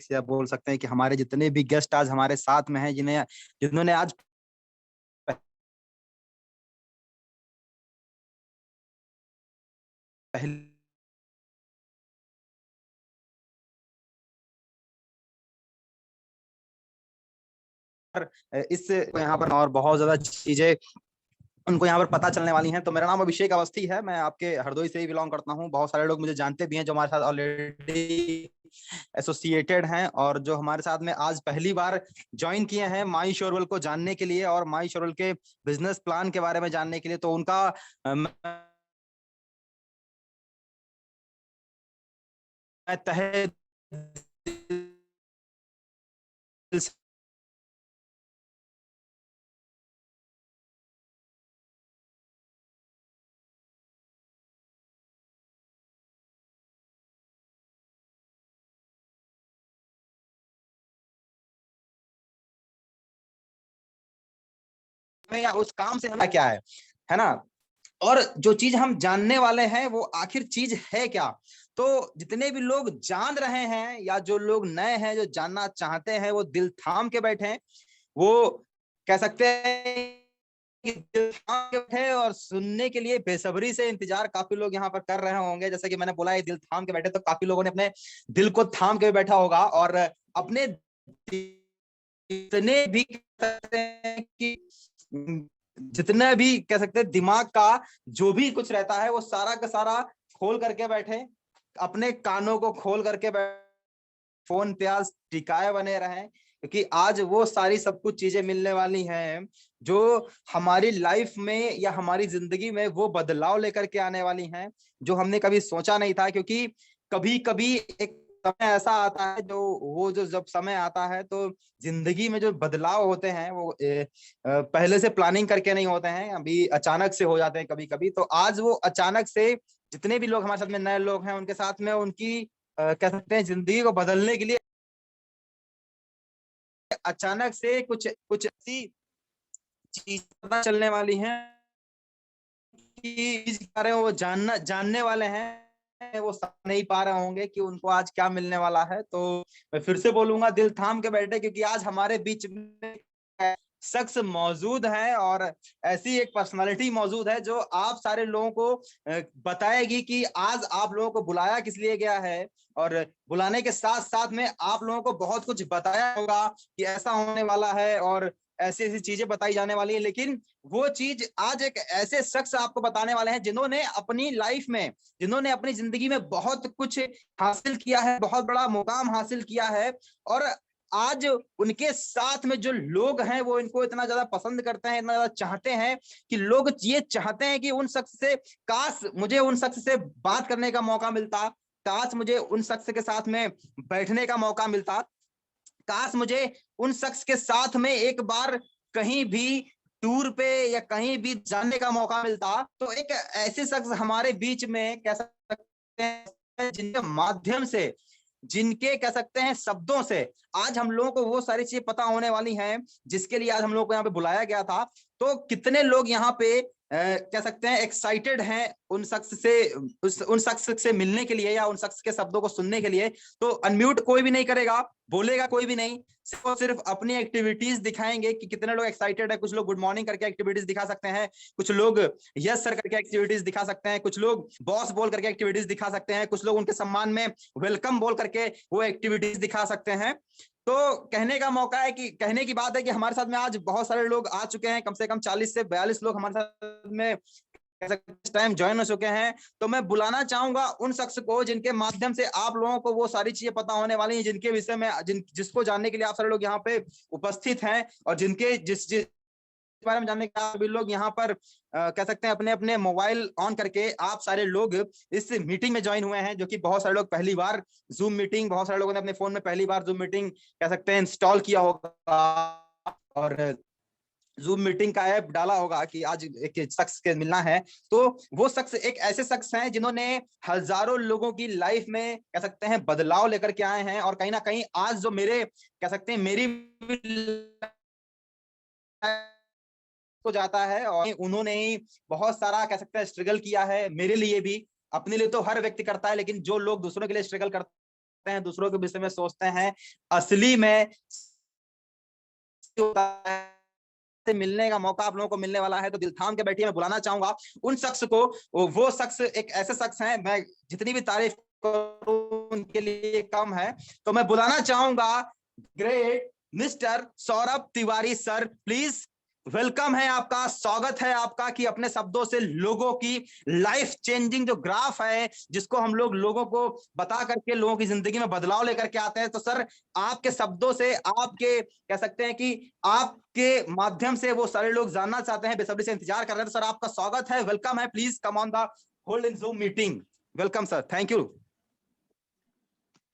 या बोल सकते हैं कि हमारे जितने भी गेस्ट आज हमारे साथ में हैं, जिन्होंने आज पहले इस यहाँ पर और बहुत ज्यादा चीजें उनको यहाँ पर पता चलने वाली हैं। तो मेरा नाम अभिषेक अवस्थी है, मैं आपके हरदोई से ही बिलोंग करता हूँ। बहुत सारे लोग मुझे जानते भी हैं जो हमारे साथ ऑलरेडी एसोसिएटेड हैं और जो हमारे साथ में आज पहली बार ज्वाइन किए हैं माई शोरवेल को जानने के लिए और माई शोरवेल के बिजनेस प्लान के बारे में जानने के लिए। तो उनका मैं तहे दिल से या उस काम से हमें क्या है ना। और जो चीज हम जानने वाले हैं वो आखिर चीज है क्या। तो जितने भी लोग जान रहे हैं या जो लोग नए हैं जो जानना चाहते हैं वो दिल थाम के बैठे हैं। वो कह सकते हैं कि दिल थाम के बैठे और सुनने के लिए बेसब्री से इंतजार काफी लोग यहाँ पर कर रहे होंगे। जैसे कि मैंने बोला है दिल थाम के बैठे, तो काफी लोगों ने अपने दिल को थाम के बैठा होगा और अपने जितने भी कह सकते हैं कि जितने भी कह सकते हैं दिमाग का जो भी कुछ रहता है वो सारा का सारा खोल करके बैठे, अपने कानों को खोल करके बैठे, फोन पे आज टिकाए बने रहे, क्योंकि आज वो सारी सब कुछ चीजें मिलने वाली हैं जो हमारी लाइफ में या हमारी जिंदगी में वो बदलाव लेकर के आने वाली हैं जो हमने कभी सोचा नहीं था। क्योंकि कभी कभी एक समय ऐसा आता है जो वो जो जब समय आता है तो जिंदगी में जो बदलाव होते हैं वो पहले से प्लानिंग करके नहीं होते हैं, अभी अचानक से हो जाते हैं कभी कभी। तो आज वो अचानक से जितने भी लोग हमारे साथ में नए लोग हैं उनके साथ में उनकी कह सकते हैं जिंदगी को बदलने के लिए अचानक से कुछ कुछ ऐसी चीज पता चलने वाली हैं कि जिस बारे में वो जानने वाले हैं वो समझ नहीं पा रहे होंगे कि उनको आज क्या मिलने वाला है। तो मैं फिर से बोलूंगा दिल थाम के बैठे, क्योंकि आज हमारे बीच में शख्स मौजूद है और ऐसी एक पर्सनालिटी मौजूद है जो आप सारे लोगों को बताएगी कि आज आप लोगों को बुलाया किस लिए गया है। और बुलाने के साथ साथ में आप लोगों को बहुत कुछ बताया होगा कि ऐसा होने वाला है और ऐसी ऐसी चीजें बताई जाने वाली है। लेकिन वो चीज आज एक ऐसे शख्स आपको बताने वाले हैं जिन्होंने अपनी लाइफ में, जिन्होंने अपनी जिंदगी में बहुत कुछ हासिल किया है, बहुत बड़ा मुकाम हासिल किया है। और आज उनके साथ में जो लोग हैं वो इनको इतना ज्यादा पसंद करते हैं, इतना ज्यादा चाहते हैं कि लोग ये चाहते हैं कि उन शख्स से, काश मुझे उन शख्स से बात करने का मौका मिलता, काश मुझे उन शख्स के साथ में बैठने का मौका मिलता, काश मुझे उन शख्स के साथ में एक बार कहीं भी टूर पे या कहीं भी जाने का मौका मिलता। तो एक ऐसे शख्स हमारे बीच में कह सकते हैं जिनके माध्यम से, जिनके कह सकते हैं शब्दों से आज हम लोगों को वो सारी चीजें पता होने वाली हैं जिसके लिए आज हम लोगों को यहाँ पे बुलाया गया था। तो कितने लोग यहाँ पे कह सकते हैं एक्साइटेड हैं उन शख्स से, उन शख्स से मिलने के लिए या उन शख्स के शब्दों को सुनने के लिए। तो अनम्यूट कोई भी नहीं करेगा, बोलेगा कोई भी नहीं, सिर्फ अपनी एक्टिविटीज दिखाएंगे कि कितने लोग एक्साइटेड है। कुछ लोग गुड मॉर्निंग करके एक्टिविटीज दिखा सकते हैं, कुछ लोग यस सर करके एक्टिविटीज दिखा सकते हैं, कुछ लोग बॉस बोल करके एक्टिविटीज दिखा सकते हैं, कुछ लोग उनके सम्मान में वेलकम बोल करके वो एक्टिविटीज दिखा सकते हैं। तो कहने का मौका है कि कहने की बात है कि हमारे साथ में आज बहुत सारे लोग आ चुके हैं, कम से कम 40 से 42 लोग हमारे साथ में इस टाइम ज्वाइन हो चुके हैं। तो मैं बुलाना चाहूंगा उन शख्स को जिनके माध्यम से आप लोगों को वो सारी चीजें पता होने वाली हैं, जिनके विषय में जिसको जानने के लिए आप सारे लोग यहाँ पे उपस्थित हैं और जिनके जिस बारे में जानने के सभी लोग यहाँ पर कह सकते हैं अपने अपने मोबाइल ऑन करके आप सारे लोग इस मीटिंग में ज्वाइन हुए हैं। जो कि बहुत सारे लोग पहली बार जूम मीटिंग, बहुत सारे लोगों ने अपने फोन में पहली बार जूम मीटिंग कह सकते हैं इंस्टॉल किया होगा और जूम मीटिंग का ऐप डाला होगा कि आज एक शख्स के मिलना है। तो वो शख्स एक ऐसे शख्स हैं जिन्होंने हजारों लोगों की लाइफ में कह सकते हैं बदलाव लेकर के आए हैं और कहीं ना कहीं आज जो मेरे कह सकते हैं मेरी को जाता है और उन्होंने ही बहुत सारा कह सकते हैं स्ट्रगल किया है मेरे लिए भी। अपने लिए तो हर व्यक्ति करता है, लेकिन जो लोग दूसरों के लिए स्ट्रगल करते हैं, दूसरों के विषय में सोचते हैं, असली में से मिलने का मौका आप लोगों को मिलने वाला है। तो दिल थाम के बैठिए, मैं बुलाना चाहूंगा उन शख्स को। वो शख्स एक ऐसे शख्स हैं, मैं जितनी भी तारीफ करूं उनके लिए कम है। तो मैं बुलाना चाहूंगा great mister Saurabh Tiwari sir, please welcome है आपका, स्वागत है आपका कि अपने शब्दों से लोगों की लाइफ चेंजिंग जो ग्राफ है, जिसको हम लोग लोगों को बता करके लोगों की जिंदगी में बदलाव लेकर के आते हैं। तो सर आपके शब्दों से, आपके कह सकते हैं कि आपके माध्यम से वो सारे लोग जानना चाहते हैं, बेसब्री से इंतजार कर रहे हैं। तो सर आपका स्वागत है, वेलकम है, please come on the hold in zoom meeting. Welcome sir, thank you.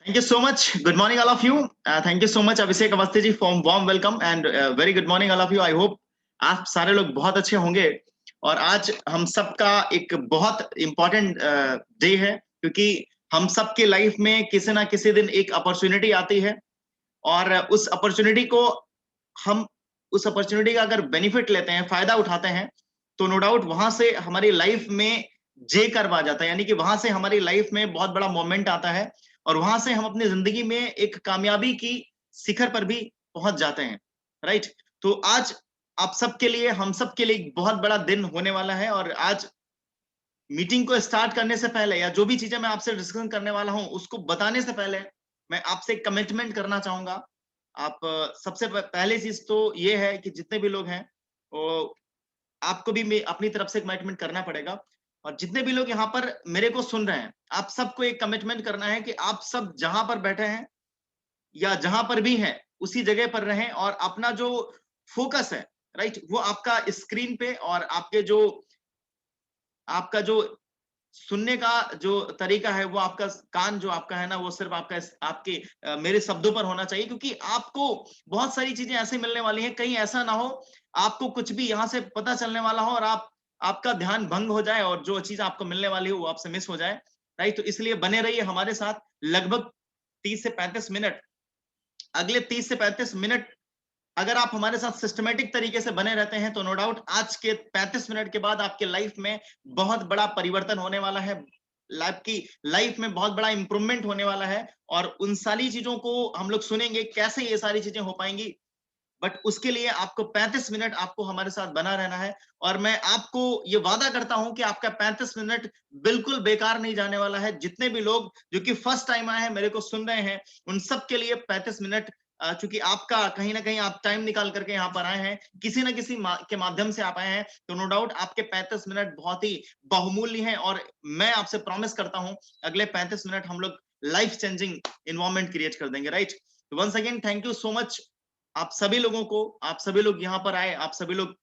Thank you so much. Good morning, all of you. Thank you so much, Abhishek Awasthi ji, for warm welcome and very good morning, all of you. I hope आप सारे लोग बहुत अच्छे होंगे। और आज हम सबका एक बहुत इम्पोर्टेंट डे है, क्योंकि हम सबके लाइफ में किसी ना किसी दिन एक अपॉर्चुनिटी आती है, और उस अपॉर्चुनिटी का अगर बेनिफिट लेते हैं, फायदा उठाते हैं, तो नो डाउट वहां से हमारी लाइफ में जे कर्व आ जाता है, यानी कि वहां से हमारी लाइफ में बहुत बड़ा मोमेंट आता है, और वहां से हम अपनी जिंदगी में एक कामयाबी की शिखर पर भी पहुंच जाते हैं। राइट। तो आज आप सबके लिए, हम सबके लिए एक बहुत बड़ा दिन होने वाला है। और आज मीटिंग को स्टार्ट करने से पहले, या जो भी चीजें मैं आपसे डिस्कशन करने वाला हूं उसको बताने से पहले, मैं आपसे एक कमिटमेंट करना चाहूंगा। आप सबसे पहले चीज तो ये है कि जितने भी लोग हैं वो आपको भी अपनी तरफ से कमिटमेंट करना पड़ेगा। और जितने भी लोग यहाँ पर मेरे को सुन रहे हैं, आप सबको एक कमिटमेंट करना है कि आप सब जहां पर बैठे हैं या जहां पर भी हैं उसी जगह पर रहें, और अपना जो फोकस है, राइट, वो आपका स्क्रीन पे, और आपका जो सुनने का जो तरीका है, वो आपका कान जो आपका है ना, वो सिर्फ आपके मेरे शब्दों पर होना चाहिए। क्योंकि आपको बहुत सारी चीजें ऐसे मिलने वाली हैं, कहीं ऐसा ना हो आपको कुछ भी यहाँ से पता चलने वाला हो और आपका ध्यान भंग हो जाए और जो चीज आपको मिलने वाली हो वो आपसे मिस हो जाए। राइट। तो इसलिए बने रहिए हमारे साथ लगभग 30 से 35 मिनट। अगले 30 से 35 मिनट अगर आप हमारे साथ सिस्टमेटिक तरीके से बने रहते हैं, तो नो डाउट आज के 35 मिनट के बाद आपके लाइफ में बहुत बड़ा परिवर्तन होने वाला है, आपकी लाइफ में बहुत बड़ा इंप्रूवमेंट होने वाला है। और उन सारी चीजों को हम लोग सुनेंगे, कैसे ये सारी चीजें हो पाएंगी। बट उसके लिए आपको 35 मिनट आपको हमारे साथ बना रहना है। और मैं आपको ये वादा करता हूं कि आपका 35 मिनट बिल्कुल बेकार नहीं जाने वाला है। जितने भी लोग जो कि फर्स्ट टाइम आए हैं, मेरे को सुन रहे हैं, उन सब के लिए 35 मिनट, चूंकि आपका कहीं ना कहीं आप टाइम निकाल करके यहाँ पर आए हैं, किसी ना किसी के माध्यम से आप आए हैं, तो नो डाउट आपके 35 मिनट बहुत ही बहुमूल्य हैं। और मैं आपसे प्रॉमिस करता हूं अगले 35 मिनट हम लोग लाइफ चेंजिंग इन्वायरमेंट क्रिएट कर देंगे। Right. Once again thank you so much आप सभी लोगों को। आप सभी लोग यहाँ पर आए, आप सभी लोग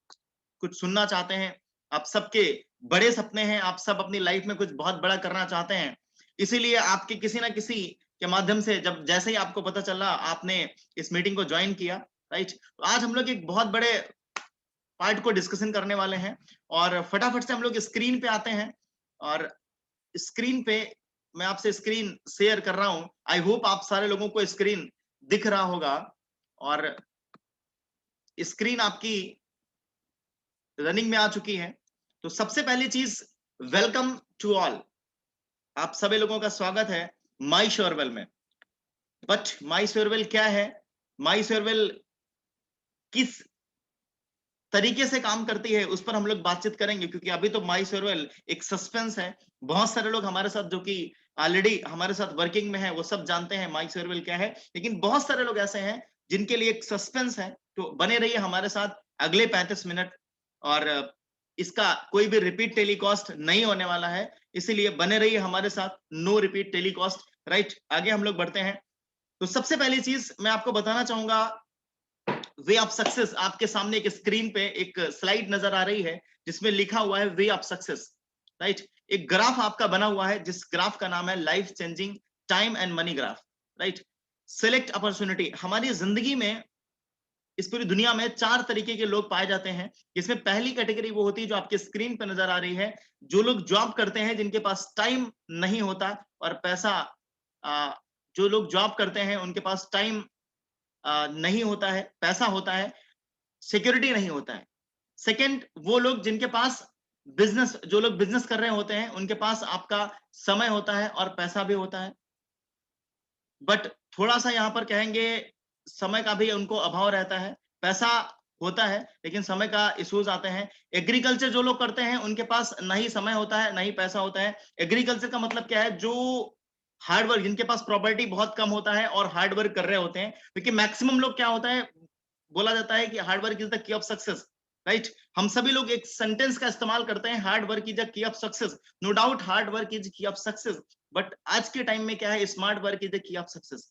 कुछ सुनना चाहते हैं, आप सबके बड़े सपने हैं, आप सब अपनी लाइफ में कुछ बहुत बड़ा करना चाहते हैं। इसीलिए आपके किसी ना किसी के माध्यम से, जब जैसे ही आपको पता चला, आपने इस मीटिंग को ज्वाइन किया। राइट। तो आज हम लोग एक बहुत बड़े पार्ट को डिस्कशन करने वाले हैं, और फटाफट से हम लोग स्क्रीन पे आते हैं। और स्क्रीन पे मैं आपसे स्क्रीन शेयर कर रहा हूं। आई होप आप सारे लोगों को स्क्रीन दिख रहा होगा, और स्क्रीन आपकी रनिंग में आ चुकी है। तो सबसे पहली चीज, वेलकम टू ऑल, आप सभी लोगों का स्वागत है माई श्योरवेल में। बट माई श्योरवेल क्या है, माई श्योरवेल किस तरीके से काम करती है, उस पर हम लोग बातचीत करेंगे। क्योंकि अभी तो माई श्योरवेल एक सस्पेंस है। बहुत सारे लोग हमारे साथ जो कि ऑलरेडी हमारे साथ वर्किंग में है, वो सब जानते हैं माई श्योरवेल क्या है, लेकिन बहुत सारे लोग ऐसे हैं जिनके लिए एक सस्पेंस है। तो बने रहिए हमारे साथ अगले 35 मिनट, और इसका कोई भी रिपीट टेलीकास्ट नहीं होने वाला है, इसीलिए बने रहिए हमारे साथ, नो रिपीट टेलीकास्ट। राइट। आगे हम लोग बढ़ते हैं। तो सबसे पहली चीज मैं आपको बताना चाहूंगा, वे ऑफ सक्सेस। आपके सामने एक स्क्रीन पे एक स्लाइड नजर आ रही है जिसमें लिखा हुआ है वे ऑफ सक्सेस। राइट। एक ग्राफ आपका बना हुआ है, जिस ग्राफ का नाम है life changing time and money graph. Right. Select opportunity. हमारी जिंदगी में, इस पूरी दुनिया में 4 तरीके के लोग पाए जाते हैं। इसमें पहली कैटेगरी वो होती है जो आपके स्क्रीन पे नजर आ रही है, जो लोग जॉब करते हैं, जिनके पास टाइम नहीं होता और पैसा, जो लोग जॉब करते हैं उनके पास टाइम नहीं होता है, पैसा होता है, सिक्योरिटी नहीं होता है। सेकंड, वो लोग जिनके पास जो लोग बिजनेस कर रहे होते हैं, उनके पास आपका समय होता है और पैसा भी होता है। बट थोड़ा सा यहाँ पर कहेंगे समय का भी उनको अभाव रहता है, पैसा होता है लेकिन समय का इश्यूज आते हैं। एग्रीकल्चर जो लोग करते हैं उनके पास ना ही समय होता है ना ही पैसा होता है। एग्रीकल्चर का मतलब क्या है, जो हार्ड वर्क, जिनके पास प्रॉपर्टी बहुत कम होता है और हार्ड वर्क कर रहे होते हैं, क्योंकि मैक्सिमम लोग क्या होता है, बोला जाता है कि hard work is the key of success, right. हम सभी लोग एक सेंटेंस का इस्तेमाल करते हैं, hard work is the key of success. No doubt hard work is key of success, but आज के टाइम में क्या है, smart work is the key of success.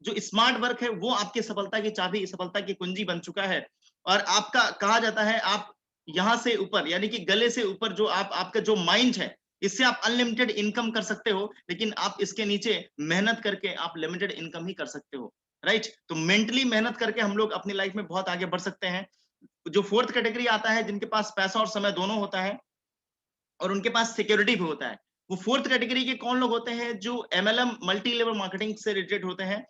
जो स्मार्ट वर्क है वो आपकी सफलता की चाबी, सफलता की कुंजी बन चुका है। और आपका कहा जाता है, आप यहां से ऊपर यानी कि गले से ऊपर जो आपका जो माइंड है, इससे आप अनलिमिटेड इनकम कर सकते हो, लेकिन आप इसके नीचे मेहनत करके आप लिमिटेड इनकम ही कर सकते हो, राइट। तो मेंटली मेहनत करके हम लोग अपनी लाइफ में बहुत आगे बढ़ सकते हैं। जो फोर्थ कैटेगरी आता है, जिनके पास पैसा और समय दोनों होता है और उनके पास सिक्योरिटी भी होता है, वो फोर्थ कैटेगरी के कौन लोग होते हैं, जो एमएलएम मल्टी लेवल मार्केटिंग से रिलेटेड होते हैं।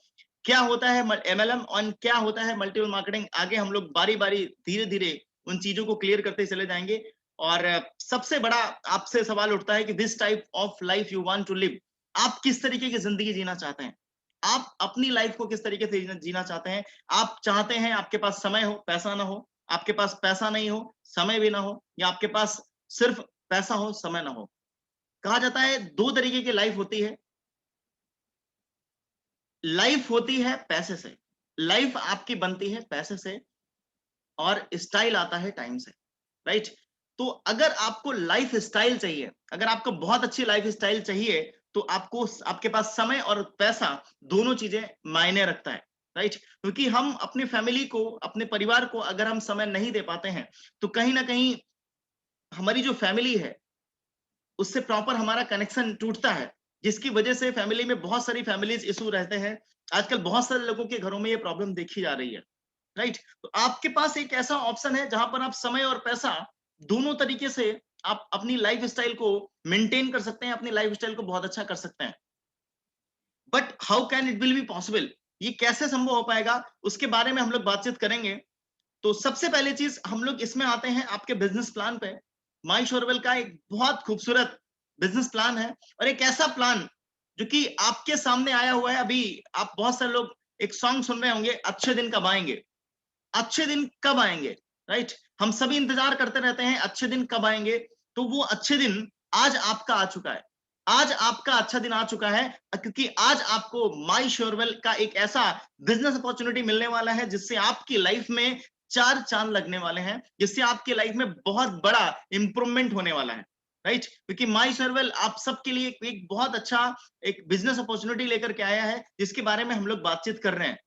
क्या होता है एमएलएम और क्या होता है मल्टी लेवल मार्केटिंग, आगे हम लोग बारी बारी धीरे धीरे उन चीजों को क्लियर करते चले जाएंगे। और सबसे बड़ा आपसे सवाल उठता है कि this type of life you want to live, आप किस तरीके की जिंदगी जीना चाहते हैं, आप अपनी लाइफ को किस तरीके से जीना चाहते हैं। आप चाहते हैं आपके पास समय हो पैसा ना हो, आपके पास पैसा नहीं हो समय भी ना हो, या आपके पास सिर्फ पैसा हो समय ना हो। कहा जाता है दो तरीके की लाइफ होती है, लाइफ होती है पैसे से, लाइफ आपकी बनती है पैसे से, और स्टाइल आता है टाइम से, राइट। तो अगर आपको लाइफ स्टाइल चाहिए, अगर आपको बहुत अच्छी लाइफ स्टाइल चाहिए, तो आपको आपके पास समय और पैसा दोनों चीजें मायने रखता है, राइट। क्योंकि हम अपने फैमिली को, अपने परिवार को अगर हम समय नहीं दे पाते हैं, तो कहीं ना कहीं हमारी जो फैमिली है उससे प्रॉपर हमारा कनेक्शन टूटता है, जिसकी वजह से फैमिली में बहुत सारी फैमिलीज इशू रहते हैं। आजकल बहुत सारे लोगों के घरों में ये प्रॉब्लम देखी जा रही है, राइट। तो आपके पास एक ऐसा ऑप्शन है जहां पर आप समय और पैसा दोनों तरीके से आप अपनी लाइफ स्टाइल को मेंटेन कर सकते हैं, अपनी लाइफ स्टाइल को बहुत अच्छा कर सकते हैं। But how can it will be possible, ये कैसे संभव हो पाएगा, उसके बारे में हम लोग बातचीत करेंगे। तो सबसे पहले चीज हम लोग इसमें आते हैं आपके बिजनेस प्लान पे। माई शोरवेल का एक बहुत खूबसूरत बिजनेस प्लान है, और एक ऐसा प्लान जो कि आपके सामने आया हुआ है। अभी आप बहुत सारे लोग एक सॉन्ग सुन रहे होंगे, अच्छे दिन कब आएंगे, अच्छे दिन कब आएंगे, राइट। हम सभी इंतजार करते रहते हैं अच्छे दिन कब आएंगे। तो वो अच्छे दिन आज आपका आ चुका है, आज आपका अच्छा दिन आ चुका है, क्योंकि आज आपको माई श्योरवेल का एक ऐसा बिजनेस अपॉर्चुनिटी मिलने वाला है जिससे आपकी लाइफ में चार चांद लगने वाले हैं, जिससे आपकी लाइफ में बहुत बड़ा इंप्रूवमेंट होने वाला है, राइट। क्योंकि माई श्योरवेल आप सबके लिए एक बहुत अच्छा एक बिजनेस अपॉर्चुनिटी लेकर के आया है, जिसके बारे में हम लोग बातचीत कर रहे हैं।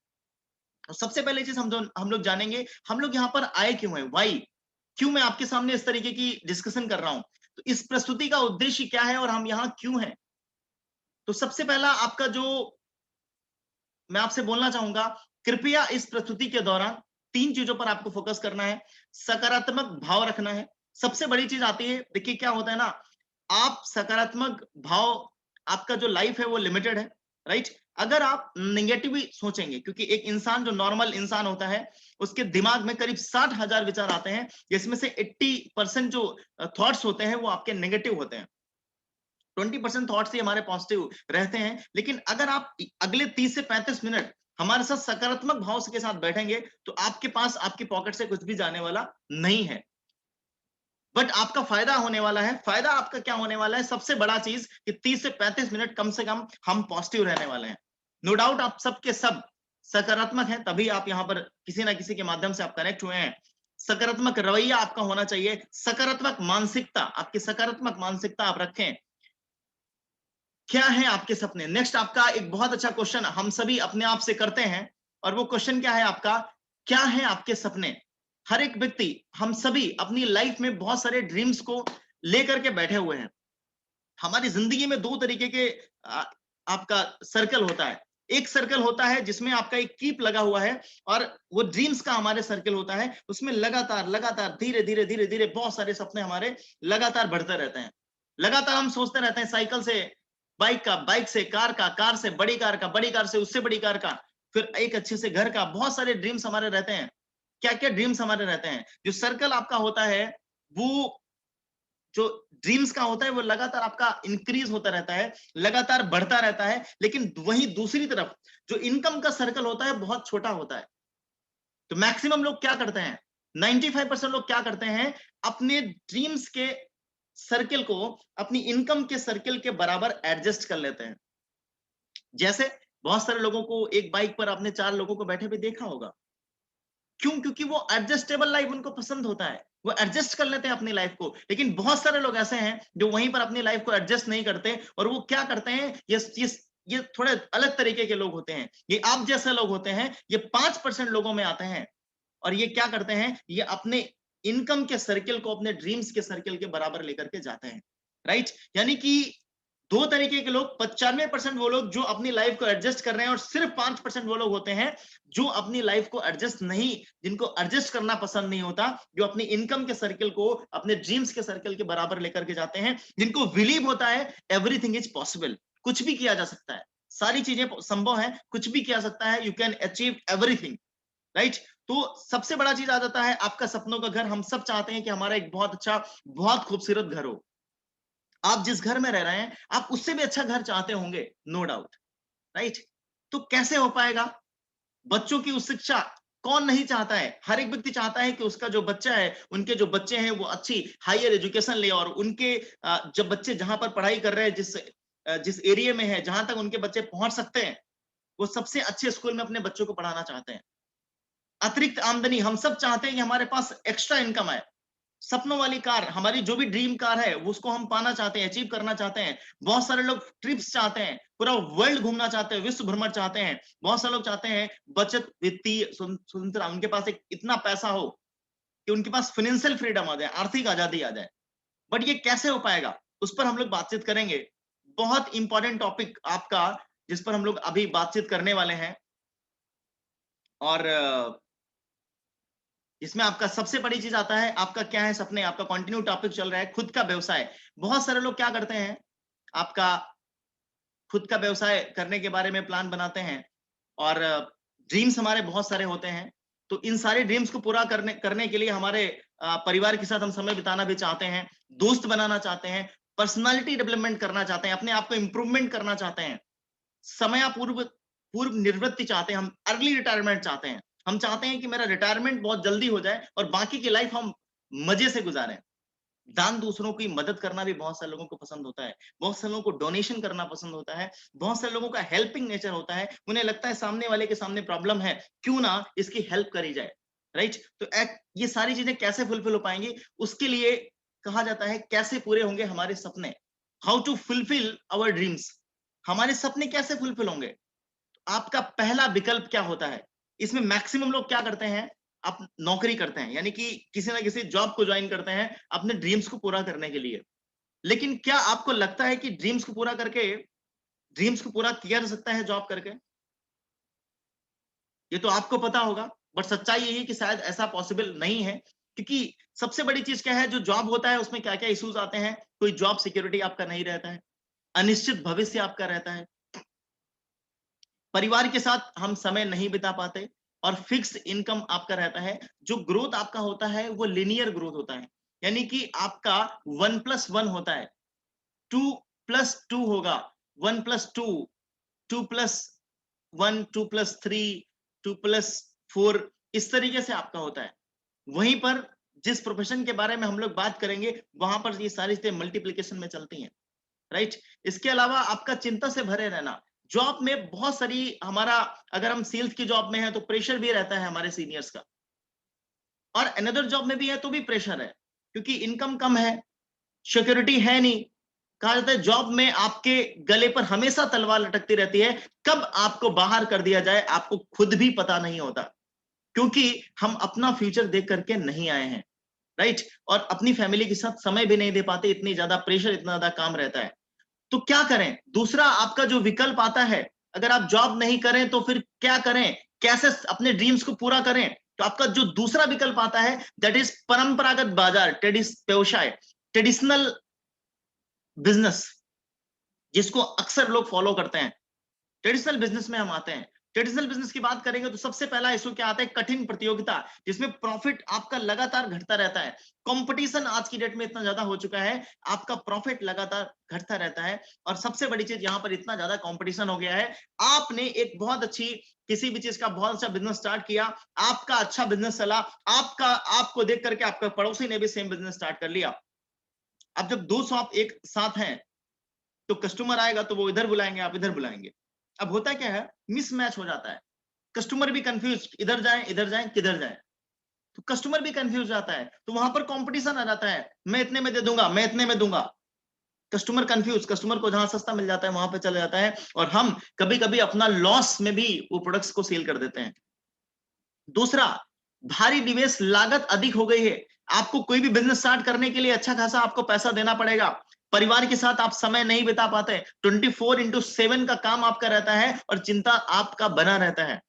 तो सबसे पहले चीज हम लोग जानेंगे, हम लोग यहाँ पर आए क्यों है, वाई, क्यों मैं आपके सामने इस तरीके की डिस्कशन कर रहा हूं। तो इस प्रस्तुति का उद्देश्य क्या है और हम यहाँ क्यों हैं। तो सबसे पहला आपका जो मैं आपसे बोलना चाहूंगा, कृपया इस प्रस्तुति के दौरान तीन चीजों पर आपको फोकस करना है। सकारात्मक भाव रखना है, सबसे बड़ी चीज आती है। देखिए क्या होता है ना, आप सकारात्मक भाव, आपका जो लाइफ है वो लिमिटेड है, राइट। अगर आप नेगेटिव सोचेंगे, क्योंकि एक इंसान जो नॉर्मल इंसान होता है उसके दिमाग में करीब 60,000 विचार आते हैं, जिसमें से 80% जो थॉट्स होते हैं वो आपके नेगेटिव होते हैं, 20% थॉट्स ही हमारे पॉजिटिव रहते हैं। लेकिन अगर आप अगले 30 से 35 मिनट हमारे साथ सकारात्मक भाव के साथ बैठेंगे, तो आपके पास आपकी पॉकेट से कुछ भी जाने वाला नहीं है, बट आपका फायदा होने वाला है। फायदा आपका क्या होने वाला है, सबसे बड़ा चीज कि 30 से 35 मिनट कम से कम हम पॉजिटिव रहने वाले हैं। नो डाउट आप सबके सब सकारात्मक हैं, तभी आप यहाँ पर किसी ना किसी के माध्यम से आप कनेक्ट हुए हैं। सकारात्मक रवैया आपका होना चाहिए, सकारात्मक मानसिकता, आपकी सकारात्मक मानसिकता आप रखें। क्या है आपके सपने, नेक्स्ट आपका एक बहुत अच्छा क्वेश्चन हम सभी अपने आप से करते हैं, और वो क्वेश्चन क्या है आपका, क्या है आपके सपने। हर एक व्यक्ति, हम सभी अपनी लाइफ में बहुत सारे ड्रीम्स को लेकर के बैठे हुए हैं। हमारी जिंदगी में दो तरीके के आपका सर्कल होता है। एक सर्कल होता है जिसमें आपका एक कीप लगा हुआ है, और वो ड्रीम्स का हमारे सर्कल होता है, उसमें लगातार लगातार धीरे धीरे धीरे धीरे बहुत सारे सपने हमारे लगातार बढ़ते रहते हैं। लगातार हम सोचते रहते हैं, साइकिल से बाइक का, बाइक से कार का, कार से बड़ी कार का, बड़ी कार से उससे बड़ी कार का, फिर एक अच्छे से घर का, बहुत सारे ड्रीम्स हमारे रहते हैं। क्या क्या ड्रीम्स हमारे रहते हैं। जो सर्कल आपका होता है वो जो ड्रीम्स का होता है वो लगातार आपका इंक्रीज होता रहता है, लगातार बढ़ता रहता है, लेकिन वहीं दूसरी तरफ जो इनकम का सर्कल होता है बहुत छोटा होता है। तो मैक्सिमम लोग क्या करते हैं, 95% लोग क्या करते हैं, अपने ड्रीम्स के सर्किल को अपनी इनकम के सर्किल के बराबर एडजस्ट कर लेते हैं। जैसे बहुत सारे लोगों को एक बाइक पर आपने 4 लोगों को बैठे हुए देखा होगा। क्यों? क्योंकि वो एडजस्टेबल लाइफ उनको पसंद होता है, वो एडजस्ट कर लेते हैं अपनी लाइफ को। लेकिन बहुत सारे लोग ऐसे हैं जो वहीं पर अपनी लाइफ को एडजस्ट नहीं करते, और वो क्या करते हैं, ये थोड़े अलग तरीके के लोग होते हैं, ये आप जैसे लोग होते हैं, ये 5% लोगों में आते हैं। और ये क्या करते हैं, ये अपने इनकम के सर्किल को अपने ड्रीम्स के सर्किल के बराबर लेकर के जाते हैं, राइट? यानी कि 2 तरीके के लोग, 95% वो लोग जो अपनी लाइफ को एडजस्ट कर रहे हैं, और सिर्फ 5% वो लोग होते हैं जो अपनी लाइफ को एडजस्ट नहीं, जिनको एडजस्ट करना पसंद नहीं होता, जो अपनी इनकम के सर्किल को अपने ड्रीम्स के सर्किल के बराबर लेकर के जाते हैं, जिनको बिलीव होता है एवरीथिंग इज पॉसिबल, कुछ भी किया जा सकता है, सारी चीजें संभव है, कुछ भी किया सकता है, you can achieve everything, right? तो सबसे बड़ा चीज आ जाता है आपका सपनों का घर। हम सब चाहते हैं कि हमारा एक बहुत अच्छा, बहुत खूबसूरत घर हो। आप जिस घर में रह रहे हैं, आप उससे भी अच्छा घर चाहते होंगे, नो डाउट, राइट? तो कैसे हो पाएगा? बच्चों की उस शिक्षा कौन नहीं चाहता है? हर एक व्यक्ति चाहता है कि उसका जो बच्चा है, उनके जो बच्चे हैं वो अच्छी हायर एजुकेशन ले, और उनके जब बच्चे जहां पर पढ़ाई कर रहे हैं, जिस एरिया में है, जहां तक उनके बच्चे पहुंच सकते हैं, वो सबसे अच्छे स्कूल में अपने बच्चों को पढ़ाना चाहते हैं। अतिरिक्त आमदनी, हम सब चाहते हैं कि हमारे पास एक्स्ट्रा इनकम आए। सपनों वाली कार, हमारी जो भी ड्रीम कार है, उसको हम पाना चाहते हैं, अचीव करना चाहते हैं। बहुत सारे लोग ट्रिप्स चाहते हैं, पूरा वर्ल्ड घूमना चाहते हैं, विश्व भ्रमण चाहते हैं। बहुत सारे लोग चाहते हैं बचत, वित्तीय स्वतंत्रता, उनके पास एक इतना पैसा हो कि उनके पास फाइनेंशियल फ्रीडम आ जाए, आर्थिक आजादी आ जाए। बट ये कैसे हो पाएगा, उस पर हम लोग बातचीत करेंगे। बहुत इंपॉर्टेंट टॉपिक आपका, जिस पर हम लोग अभी बातचीत करने वाले हैं, और इसमें आपका सबसे बड़ी चीज आता है, आपका क्या है सपने, आपका कंटिन्यू टॉपिक चल रहा है खुद का व्यवसाय। बहुत सारे लोग क्या करते हैं, आपका खुद का व्यवसाय करने के बारे में प्लान बनाते हैं, और ड्रीम्स हमारे बहुत सारे होते हैं। तो इन सारे ड्रीम्स को पूरा करने के लिए हमारे परिवार के साथ हम समय बिताना भी चाहते हैं, दोस्त बनाना चाहते हैं, पर्सनालिटी डेवलपमेंट करना चाहते हैं, अपने आप को इंप्रूवमेंट करना चाहते हैं, समय पूर्व पूर्व निवृत्ति चाहते हैं, हम अर्ली रिटायरमेंट चाहते हैं। हम चाहते हैं कि मेरा रिटायरमेंट बहुत जल्दी हो जाए और बाकी की लाइफ हम मजे से गुजारें। दान, दूसरों की मदद करना भी बहुत सारे लोगों को पसंद होता है, बहुत सारे लोगों को डोनेशन करना पसंद होता है, बहुत सारे लोगों का हेल्पिंग नेचर होता है। उन्हें लगता है सामने वाले के सामने प्रॉब्लम है, क्यों ना इसकी हेल्प करी जाए, राइट? तो ये सारी चीजें कैसे फुलफिल हो पाएंगी, उसके लिए कहा जाता है कैसे पूरे होंगे हमारे सपने, how to fulfil our dreams. हमारे सपने कैसे फुलफिल होंगे? आपका पहला विकल्प क्या होता है? इसमें मैक्सिमम लोग क्या करते हैं, आप नौकरी करते हैं, यानी कि किसी ना किसी जॉब को ज्वाइन करते हैं अपने ड्रीम्स को पूरा करने के लिए। लेकिन क्या आपको लगता है कि ड्रीम्स को पूरा किया जा सकता है जॉब करके? ये तो आपको पता होगा, बट सच्चाई यही है कि शायद ऐसा पॉसिबल नहीं है। क्योंकि सबसे बड़ी चीज क्या है, जो जॉब होता है उसमें क्या क्या इश्यूज आते हैं। कोई जॉब सिक्योरिटी आपका नहीं रहता है, अनिश्चित भविष्य आपका रहता है, परिवार के साथ हम समय नहीं बिता पाते, और फिक्स इनकम आपका रहता है। जो ग्रोथ आपका होता है वो लिनियर ग्रोथ होता है, यानी कि आपका 1+1 होता है, 2+2 होगा, 1+2, 2+1, 2+3, 2+4, इस तरीके से आपका होता है। वहीं पर जिस प्रोफेशन के बारे में हम लोग बात करेंगे, वहां पर ये सारी चीजें मल्टीप्लीकेशन में चलती हैं, राइट? इसके अलावा आपका चिंता से भरे रहना। जॉब में बहुत सारी हमारा, अगर हम सेल्स की जॉब में हैं तो प्रेशर भी रहता है हमारे सीनियर्स का, और अनदर जॉब में भी है तो भी प्रेशर है, क्योंकि इनकम कम है, सिक्योरिटी है नहीं। कहा जाता है जॉब में आपके गले पर हमेशा तलवार लटकती रहती है, कब आपको बाहर कर दिया जाए आपको खुद भी पता नहीं होता, क्योंकि हम अपना फ्यूचर देख करके नहीं आए हैं, राइट? और अपनी फैमिली के साथ समय भी नहीं दे पाते, इतनी ज्यादा प्रेशर, इतना ज्यादा काम रहता है। तो क्या करें? दूसरा आपका जो विकल्प आता है, अगर आप जॉब नहीं करें तो फिर क्या करें, कैसे अपने ड्रीम्स को पूरा करें? तो आपका जो दूसरा विकल्प आता है, दैट इज परंपरागत बाजार, व्यवसाय, ट्रेडिशनल बिजनेस, जिसको अक्सर लोग फॉलो करते हैं। ट्रेडिशनल बिजनेस में हम आते हैं, ट्रेडिशनल बिजनेस की बात करेंगे तो सबसे पहला इशू क्या आता है, कठिन प्रतियोगिता, जिसमें प्रॉफिट आपका लगातार घटता रहता है। कंपटीशन आज की डेट में इतना ज्यादा हो चुका है, आपका प्रॉफिट लगातार घटता रहता है। और सबसे बड़ी चीज यहाँ पर इतना ज्यादा कंपटीशन हो गया है, आपने एक बहुत अच्छी किसी भी चीज का बहुत अच्छा बिजनेस स्टार्ट किया, आपका अच्छा बिजनेस चला, आपको देख करके आपका पड़ोसी ने भी सेम बिजनेस स्टार्ट कर लिया। अब जब दो शॉप एक साथ हैं तो कस्टमर आएगा तो वो इधर बुलाएंगे, आप इधर बुलाएंगे। अब होता क्या है, मिसमैच हो जाता है, कस्टमर भी कंफ्यूज, इधर जाएं किधर जाएं, तो कस्टमर भी कंफ्यूज जाता है, तो वहां पर कंपटीशन आ जाता है, मैं इतने में दे दूंगा, मैं इतने में दूंगा। कस्टमर कंफ्यूज, कस्टमर को जहां सस्ता मिल जाता है वहां पे चला जाता है, और हम कभी कभी अपना लॉस में भी वो प्रोडक्ट्स को सेल कर देते हैं। दूसरा, भारी निवेश लागत अधिक हो गई है, आपको कोई भी बिजनेस स्टार्ट करने के लिए अच्छा खासा आपको पैसा देना पड़ेगा, परिवार के साथ आप समय नहीं बिता पाते, 24/7 का काम आपका रहता है और चिंता आपका बना रहता है।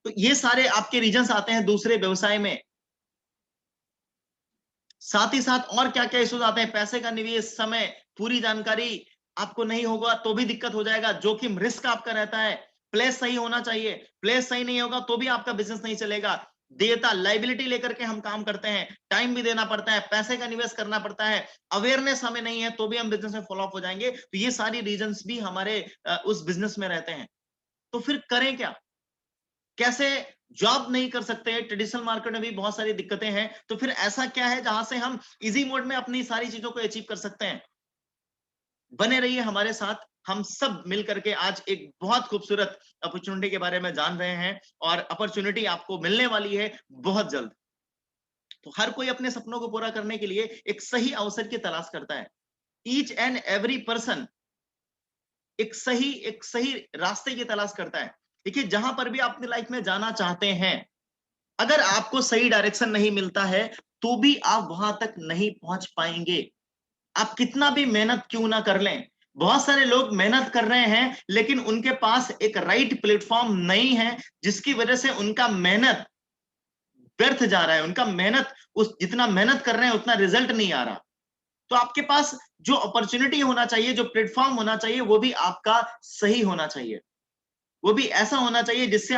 तो ये सारे आपके रीजंस आते हैं दूसरे व्यवसाय में। साथ ही साथ और क्या क्या इश्यूज आते हैं, पैसे का निवेश, समय, पूरी जानकारी आपको नहीं होगा तो भी दिक्कत हो जाएगा, जोखिम रिस्क आपका रहता है, प्लेस सही होना चाहिए, प्लेस सही नहीं होगा तो भी आपका बिजनेस नहीं चलेगा, देयता लाइबिलिटी लेकर के हम काम करते हैं, टाइम भी देना पड़ता है, पैसे का निवेश करना पड़ता है, अवेयरनेस हमें नहीं है तो भी हम बिजनेस में फॉलो अप हो जाएंगे। तो ये सारी रीजंस भी हमारे उस बिजनेस में रहते हैं। तो फिर करें क्या, कैसे, जॉब नहीं कर सकते, ट्रेडिशनल मार्केट में भी बहुत सारी दिक्कतें हैं, तो फिर ऐसा क्या है जहां से हम इजी मोड में अपनी सारी चीजों को अचीव कर सकते हैं। बने रहिए हमारे साथ, हम सब मिलकर के आज एक बहुत खूबसूरत अपॉर्चुनिटी के बारे में जान रहे हैं, और अपॉर्चुनिटी आपको मिलने वाली है बहुत जल्द। तो हर कोई अपने सपनों को पूरा करने के लिए एक सही अवसर की तलाश करता है, ईच एंड एवरी पर्सन एक सही रास्ते की तलाश करता है। देखिए, जहां पर भी आप अपनी लाइफ में जाना चाहते हैं, अगर आपको सही डायरेक्शन नहीं मिलता है तो भी आप वहां तक नहीं पहुंच पाएंगे, आप कितना भी मेहनत क्यों ना कर लें। बहुत सारे लोग मेहनत कर रहे हैं लेकिन उनके पास एक राइट प्लेटफॉर्म नहीं है, जिसकी वजह से उनका मेहनत व्यर्थ जा रहा है, उनका मेहनत, उस जितना मेहनत कर रहे हैं उतना रिजल्ट नहीं आ रहा। तो आपके पास जो अपॉर्चुनिटी होना चाहिए, जो प्लेटफॉर्म होना चाहिए, वो भी आपका सही होना चाहिए, वो भी ऐसा होना चाहिए जिससे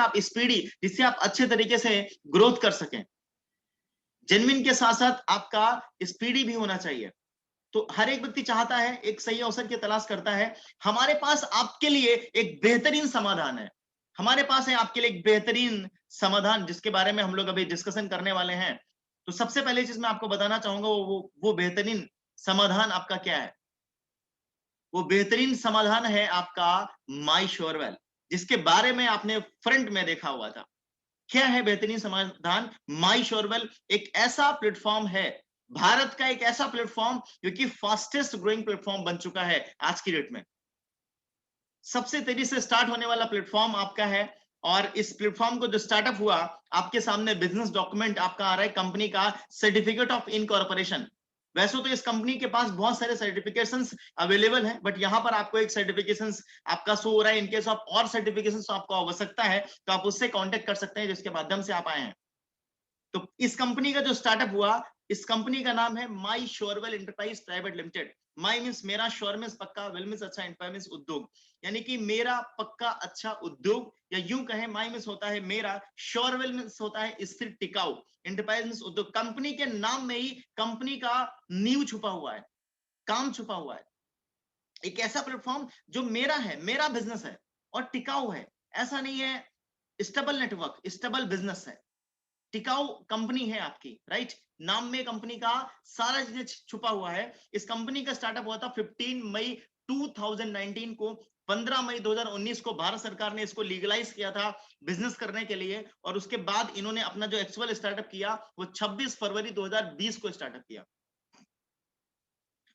आप अच्छे तरीके से ग्रोथ कर सकें। जेन्युइन के साथ साथ आपका स्पीडी भी होना चाहिए। तो हर एक व्यक्ति चाहता है, एक सही अवसर की तलाश करता है। हमारे पास आपके लिए एक बेहतरीन समाधान है, हमारे पास है आपके लिए एक बेहतरीन समाधान, जिसके बारे में हम लोग अभी डिस्कशन करने वाले हैं। तो सबसे पहले चीज मैं आपको बताना चाहूंगा, वो बेहतरीन समाधान आपका क्या है। वो बेहतरीन समाधान है आपका माई श्योरवेल, जिसके बारे में आपने फ्रंट में देखा हुआ था। क्या है बेहतरीन समाधान? माई श्योरवेल एक ऐसा प्लेटफॉर्म है, भारत का एक ऐसा प्लेटफॉर्म जो कि फास्टेस्ट ग्रोइंग प्लेटफॉर्म बन चुका है आज की डेट में। सबसे तेजी से स्टार्ट होने वाला प्लेटफॉर्म आपका है, और इस प्लेटफॉर्म को जो स्टार्टअप हुआ, आपके सामने बिजनेस डॉक्यूमेंट आपका आ रहा है, कंपनी का सर्टिफिकेट ऑफ इनकॉर्पोरेशन। वैसे तो इस कंपनी के पास बहुत सारे सर्टिफिकेशंस अवेलेबल हैं, बट यहां पर आपको एक सर्टिफिकेशंस आपका शो हो रहा है। इनकेस ऑफ और सर्टिफिकेशंस आपको आवश्यकता है तो आप उससे कांटेक्ट कर सकते हैं, जिसके माध्यम से आप आए हैं। तो इस कंपनी का जो स्टार्टअप हुआ, इस कंपनी का नाम है माई श्योरवेल एंटरप्राइज प्राइवेट लिमिटेड। माई मींस मेरा, श्योर मींस पक्का, वेल मींस अच्छा, एंटरप्राइज मींस उद्योग, यानी कि मेरा पक्का अच्छा उद्योग, या यूं कहें माई मींस होता है मेरा, श्योरवेल मींस होता है स्थिर टिकाऊ, एंटरप्राइज मींस उद्योग। कंपनी के नाम में ही कंपनी का नींव छुपा हुआ है, काम छुपा हुआ है। एक ऐसा प्लेटफॉर्म जो मेरा है, मेरा बिजनेस है और टिकाऊ है, ऐसा नहीं है स्टेबल नेटवर्क, स्टेबल बिजनेस है, टिकाऊ कंपनी है आपकी, राइट। नाम में कंपनी का सारा चीजें छुपा हुआ है। इस कंपनी का स्टार्टअप हुआ था 15 मई 2019 को। 15 मई 2019 को भारत सरकार ने इसको लीगलाइज किया था बिजनेस करने के लिए, और उसके बाद इन्होंने अपना जो एक्चुअल स्टार्टअप किया वो 26 फरवरी 2020 को स्टार्टअप किया।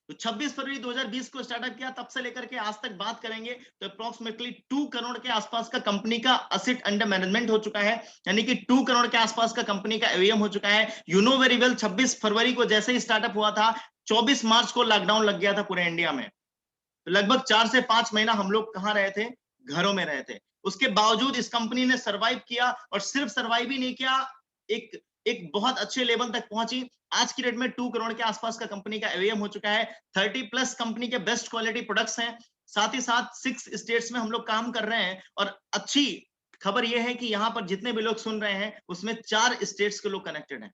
तो 26 फरवरी 2020 को स्टार्टअप किया, तब से लेकर के आज तक बात करेंगे तो अप्रोक्सीमेटली 2 करोड़ के आसपास का कंपनी का असेट अंडर मैनेजमेंट हो चुका है, यानी कि 2 करोड़ के आसपास का कंपनी का एवीएम हो चुका है। यू नो वेरी वेल, 26 फरवरी को जैसे ही स्टार्टअप हुआ था, 24 मार्च को लॉकडाउन लग गया था पूरे इंडिया में। तो लगभग 4 से 5 महीना हम लोग कहाँ रहे थे? घरों में रहे थे। उसके बावजूद इस कंपनी ने सर्वाइव किया, और सिर्फ सर्वाइव ही नहीं किया, एक एक बहुत अच्छे लेवल तक पहुंची। आज की डेट में 2 करोड़ के आसपास का कंपनी का एवीएम हो चुका है। 30 प्लस कंपनी के बेस्ट क्वालिटी प्रोडक्ट्स हैं, साथ ही साथ 6 स्टेट्स में हम लोग काम कर रहे हैं। और अच्छी खबर यह है कि यहाँ पर जितने भी लोग सुन रहे हैं उसमें 4 स्टेट्स के लोग कनेक्टेड हैं।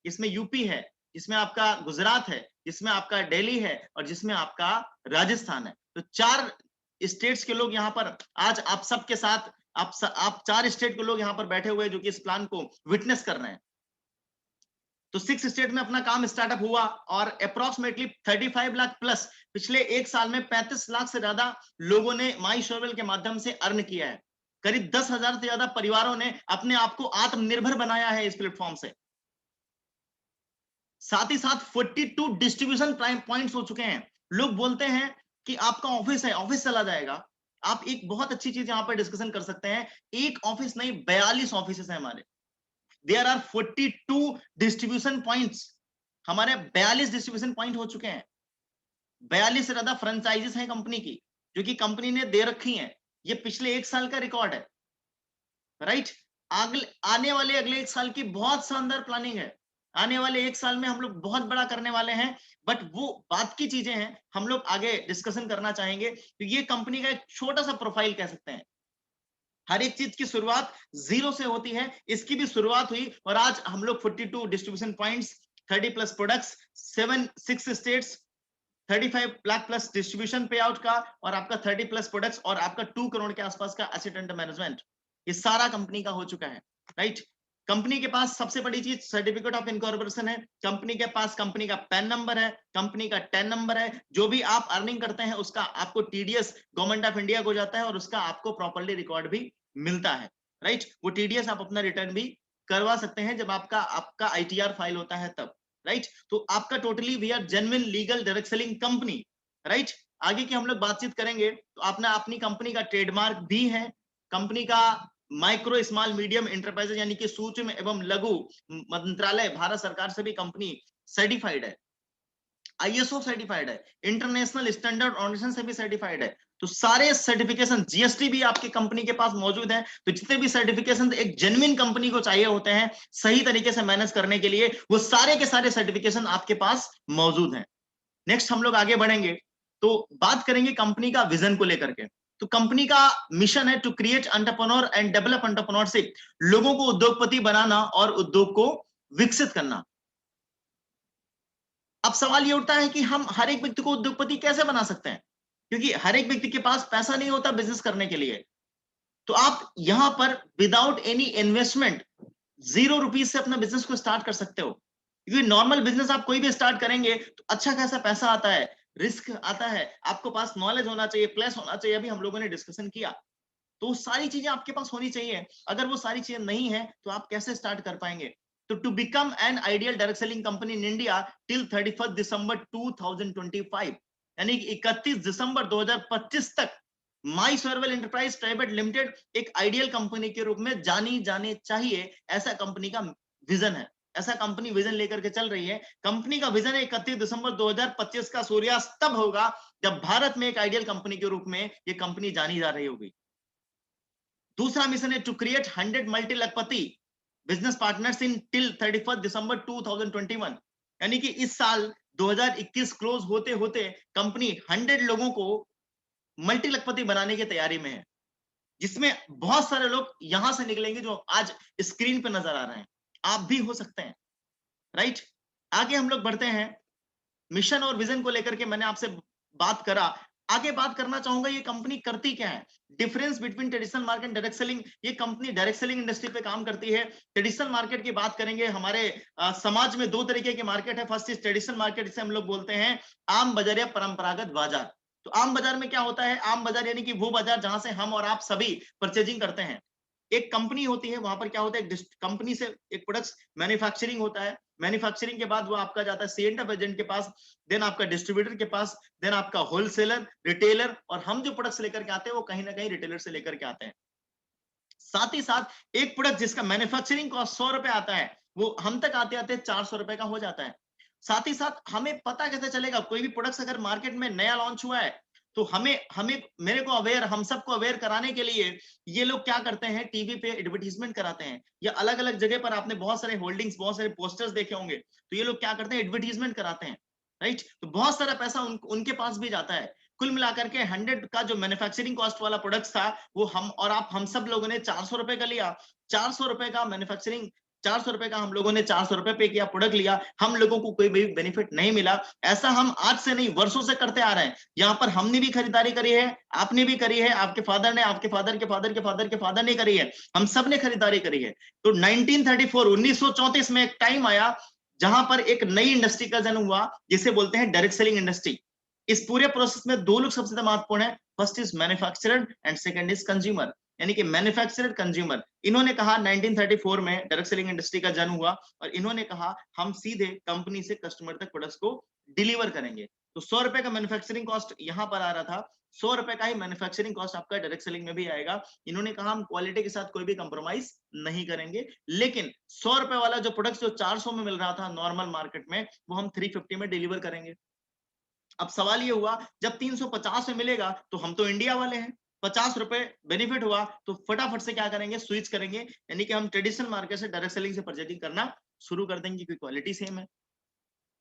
इसमें यूपी है, जिसमें आपका गुजरात है, जिसमें आपका दिल्ली है और जिसमें आपका राजस्थान है। तो 4 स्टेट्स के लोग यहाँ पर आज आप सबके साथ आप 4 स्टेट के लोग यहाँ पर बैठे हुए हैं जो कि इस प्लान को विटनेस कर रहे हैं। तो 6 स्टेट में अपना काम स्टार्टअप हुआ और अप्रोक्सीमेटली 35 लाख प्लस पिछले 1 साल में 35 लाख से ज्यादा लोगों ने माई शोरवेल के माध्यम से अर्न किया है। करीब 10,000 से ज्यादा परिवारों ने अपने आप को आत्मनिर्भर बनाया है इस प्लेटफॉर्म से। साथ ही साथ 42 डिस्ट्रीब्यूशन पॉइंट्स हो चुके हैं। लोग बोलते हैं कि आपका ऑफिस है, ऑफिस चला जाएगा। आप एक बहुत अच्छी चीज यहां पर डिस्कशन कर सकते हैं, एक ऑफिस नहीं 42 ऑफिस है हमारे। There are 42 distribution points. हमारे 42 डिस्ट्रीब्यूशन पॉइंट हो चुके हैं। 42 से ज्यादा फ्रेंचाइजीज हैं कंपनी की जो कि कंपनी ने दे रखी हैं। ये पिछले 1 साल का रिकॉर्ड है, राइट। आने वाले अगले 1 साल की बहुत शानदार प्लानिंग है। आने वाले 1 साल में हम लोग बहुत बड़ा करने वाले हैं, बट वो बात की चीजें हैं, हम लोग आगे डिस्कशन करना चाहेंगे। तो ये कंपनी का एक छोटा सा प्रोफाइल कह सकते हैं। हर एक चीज की शुरुआत जीरो से होती है, इसकी भी शुरुआत हुई और आज हम लोग 42 distribution points, 30 plus products, 6 states, 35 lakh plus distribution पे आउट का और आपका 30 प्लस प्रोडक्ट्स और आपका 2 करोड़ के आसपास का एसेट अंडर मैनेजमेंट, ये सारा कंपनी का हो चुका है, राइट। कंपनी के पास सबसे बड़ी चीज सर्टिफिकेट ऑफ इनकॉर्पोरेशन है। कंपनी के पास कंपनी का पैन नंबर है, कंपनी का टेन नंबर है। जो भी आप अर्निंग करते हैं उसका आपको टीडीएस गवर्नमेंट ऑफ इंडिया को जाता है और उसका आपको प्रॉपर्ली रिकॉर्ड भी मिलता है, राइट। वो टीडीएस आप अपना रिटर्न भी करवा सकते हैं जब आपका आईटीआर फाइल होता है तब, राइट। तो आपका totally we are genuine legal direct selling company, right. आगे की हम लोग बातचीत करेंगे। तो आपने अपनी कंपनी का ट्रेडमार्क भी है, कंपनी का माइक्रो स्मॉल मीडियम एंटरप्राइजेज यानी कि सूक्ष्म एवं लघु मंत्रालय भारत सरकार से भी कंपनी सर्टिफाइड है, आईएसओ सर्टिफाइड है, इंटरनेशनल स्टैंडर्ड ऑर्गेनाइजेशन से भी सर्टिफाइड है। तो सारे सर्टिफिकेशन, जीएसटी भी आपकी कंपनी के पास मौजूद है। तो जितने भी सर्टिफिकेशन एक जेन्युइन कंपनी को चाहिए होते हैं सही तरीके से मैनेज करने के लिए, वो सारे के सारे सर्टिफिकेशन आपके पास मौजूद हैं। नेक्स्ट हम लोग आगे बढ़ेंगे तो बात करेंगे कंपनी का विजन को लेकर के। तो कंपनी का मिशन है to create entrepreneur and develop entrepreneurship, लोगों को उद्योगपति बनाना और उद्योग को विकसित करना। अब सवाल ये उठता है कि हम हर एक व्यक्ति को उद्योगपति कैसे बना सकते हैं, क्योंकि हर एक व्यक्ति के पास पैसा नहीं होता बिजनेस करने के लिए। तो आप यहां पर विदाउट एनी इन्वेस्टमेंट 0 रुपीज से अपना बिजनेस को स्टार्ट कर सकते हो। क्योंकि नॉर्मल बिजनेस आप कोई भी स्टार्ट करेंगे तो अच्छा खासा पैसा आता है, रिस्क आता है, आपको पास नॉलेज होना चाहिए, प्लस होना चाहिए, अभी हम लोगों ने डिस्कशन किया। तो सारी चीजें आपके पास होनी चाहिए। अगर वो सारी चीजें नहीं है तो आप कैसे स्टार्ट कर पाएंगे। तो to become an ideal direct selling company in India till 31 दिसंबर 2025 यानी कि 31 दिसंबर 2025 तक माई सर्वेल एंटरप्राइज प्राइवेट लिमिटेड एक आइडियल कंपनी के रूप में जानी जाने चाहिए, ऐसा कंपनी का विजन है। ऐसा कंपनी विजन लेकर के चल रही है। कंपनी का विजन है 31 दिसंबर 2025 का सूर्यास्त तब होगा जब भारत में एक आइडियल कंपनी के रूप में ये कंपनी जानी जा रही होगी। दूसरा मिशन है to create 100 multi Lakhpati business partners in till 31 दिसंबर 2021 यानी कि इस साल 2021 क्लोज होते होते कंपनी 100 लोगों को मल्टी लखपति बनाने की तैयारी में है, जिसमें बहुत सारे लोग यहां से निकलेंगे जो आज स्क्रीन पर नजर आ रहे हैं। आप भी हो सकते हैं, राइट। आगे हम लोग बढ़ते हैं। मिशन और विजन को लेकर के मैंने आपसे बात करा, आगे बात करना चाहूंगा ये कंपनी करती क्या है, difference between traditional market direct selling. ये कंपनी डायरेक्ट सेलिंग इंडस्ट्री पे काम करती है। ट्रेडिशनल मार्केट की बात करेंगे, हमारे समाज में 2 तरीके के मार्केट है। फर्स्ट इज ट्रेडिशनल मार्केट, जिसे हम लोग बोलते हैं आम बाजार या परंपरागत बाजार। तो आम बाजार में क्या होता है, आम बाजार यानी कि वो बाजार जहां से हम और आप सभी परचेजिंग करते हैं। एक कंपनी होती है, वहां पर क्या होता है, कंपनी से एक प्रोडक्ट्स मैन्युफैक्चरिंग होता है, मैन्युफैक्चरिंग के बाद वो आपका जाता है सी एंड एजेंट के पास, देन आपका डिस्ट्रीब्यूटर के पास, देन आपका होलसेलर, रिटेलर, और हम जो प्रोडक्ट्स लेकर के आते हैं वो कहीं ना कहीं रिटेलर से लेकर के आते हैं। साथ ही साथ एक प्रोडक्ट जिसका मैन्युफैक्चरिंग कॉस्ट 100 रुपए आता है वो हम तक आते आते 400 रुपए का हो जाता है। साथ ही साथ हमें पता कैसे चलेगा, कोई भी प्रोडक्ट अगर मार्केट में नया लॉन्च हुआ है तो हमें हमें मेरे को अवेयर, हम सबको अवेयर कराने के लिए ये लोग क्या करते हैं, टीवी पे एडवर्टीजमेंट कराते हैं या अलग अलग जगह पर आपने बहुत सारे होल्डिंग्स, बहुत सारे पोस्टर्स देखे होंगे। तो ये लोग क्या करते हैं, एडवर्टीजमेंट कराते हैं, राइट। तो बहुत सारा पैसा उनके पास भी जाता है। कुल मिलाकर के 100 का जो मैन्युफैक्चरिंग कॉस्ट वाला प्रोडक्ट था वो हम सब लोगों ने 400 रुपए का लिया। 400 रुपए का मैन्युफैक्चरिंग, 400 रुपए का हम लोगों ने 400 रुपए पे किया, प्रोडक्ट लिया, हम लोगों को कोई भी बेनिफिट नहीं मिला। ऐसा हम आज से नहीं वर्षों से करते आ रहे हैं। यहाँ पर हमने भी खरीदारी करी है, आपने भी करी है, आपके फादर ने, आपके फादर के फादर के फादर के फादर ने करी है, हम सब ने खरीदारी करी है। तो 1934 में एक टाइम आया जहां पर एक नई इंडस्ट्री का जन्म हुआ जिसे बोलते हैं डायरेक्ट सेलिंग इंडस्ट्री। इस पूरे प्रोसेस में दो लोग सबसे ज्यादा महत्वपूर्ण है, first is manufacturer and second is consumer, यानी कि मैन्युफैक्चरर कंज्यूमर। इन्होंने कहा 1934 में डायरेक्ट सेलिंग इंडस्ट्री का जन्म हुआ और इन्होंने कहा हम सीधे कंपनी से कस्टमर तक प्रोडक्ट्स को डिलीवर करेंगे। तो 100 रुपए का मैन्युफैक्चरिंग कॉस्ट यहां पर आ रहा था, 100 रुपए का ही मैन्युफैक्चरिंग कॉस्ट आपका डायरेक्ट सेलिंग में भी आएगा। इन्होंने कहा हम क्वालिटी के साथ कोई भी कंप्रोमाइज नहीं करेंगे, लेकिन 100 रुपए वाला जो प्रोडक्ट जो 400 में मिल रहा था नॉर्मल मार्केट में, वो हम 350 में डिलीवर करेंगे। अब सवाल ये हुआ जब 350 में मिलेगा तो हम तो इंडिया वाले हैं, 50 रुपए बेनिफिट हुआ तो फटाफट से क्या करेंगे, स्विच करेंगे, यानी कि हम ट्रेडिशनल मार्केट से डायरेक्ट सेलिंग से परचेजिंग करना शुरू कर देंगे क्योंकि क्वालिटी सेम है।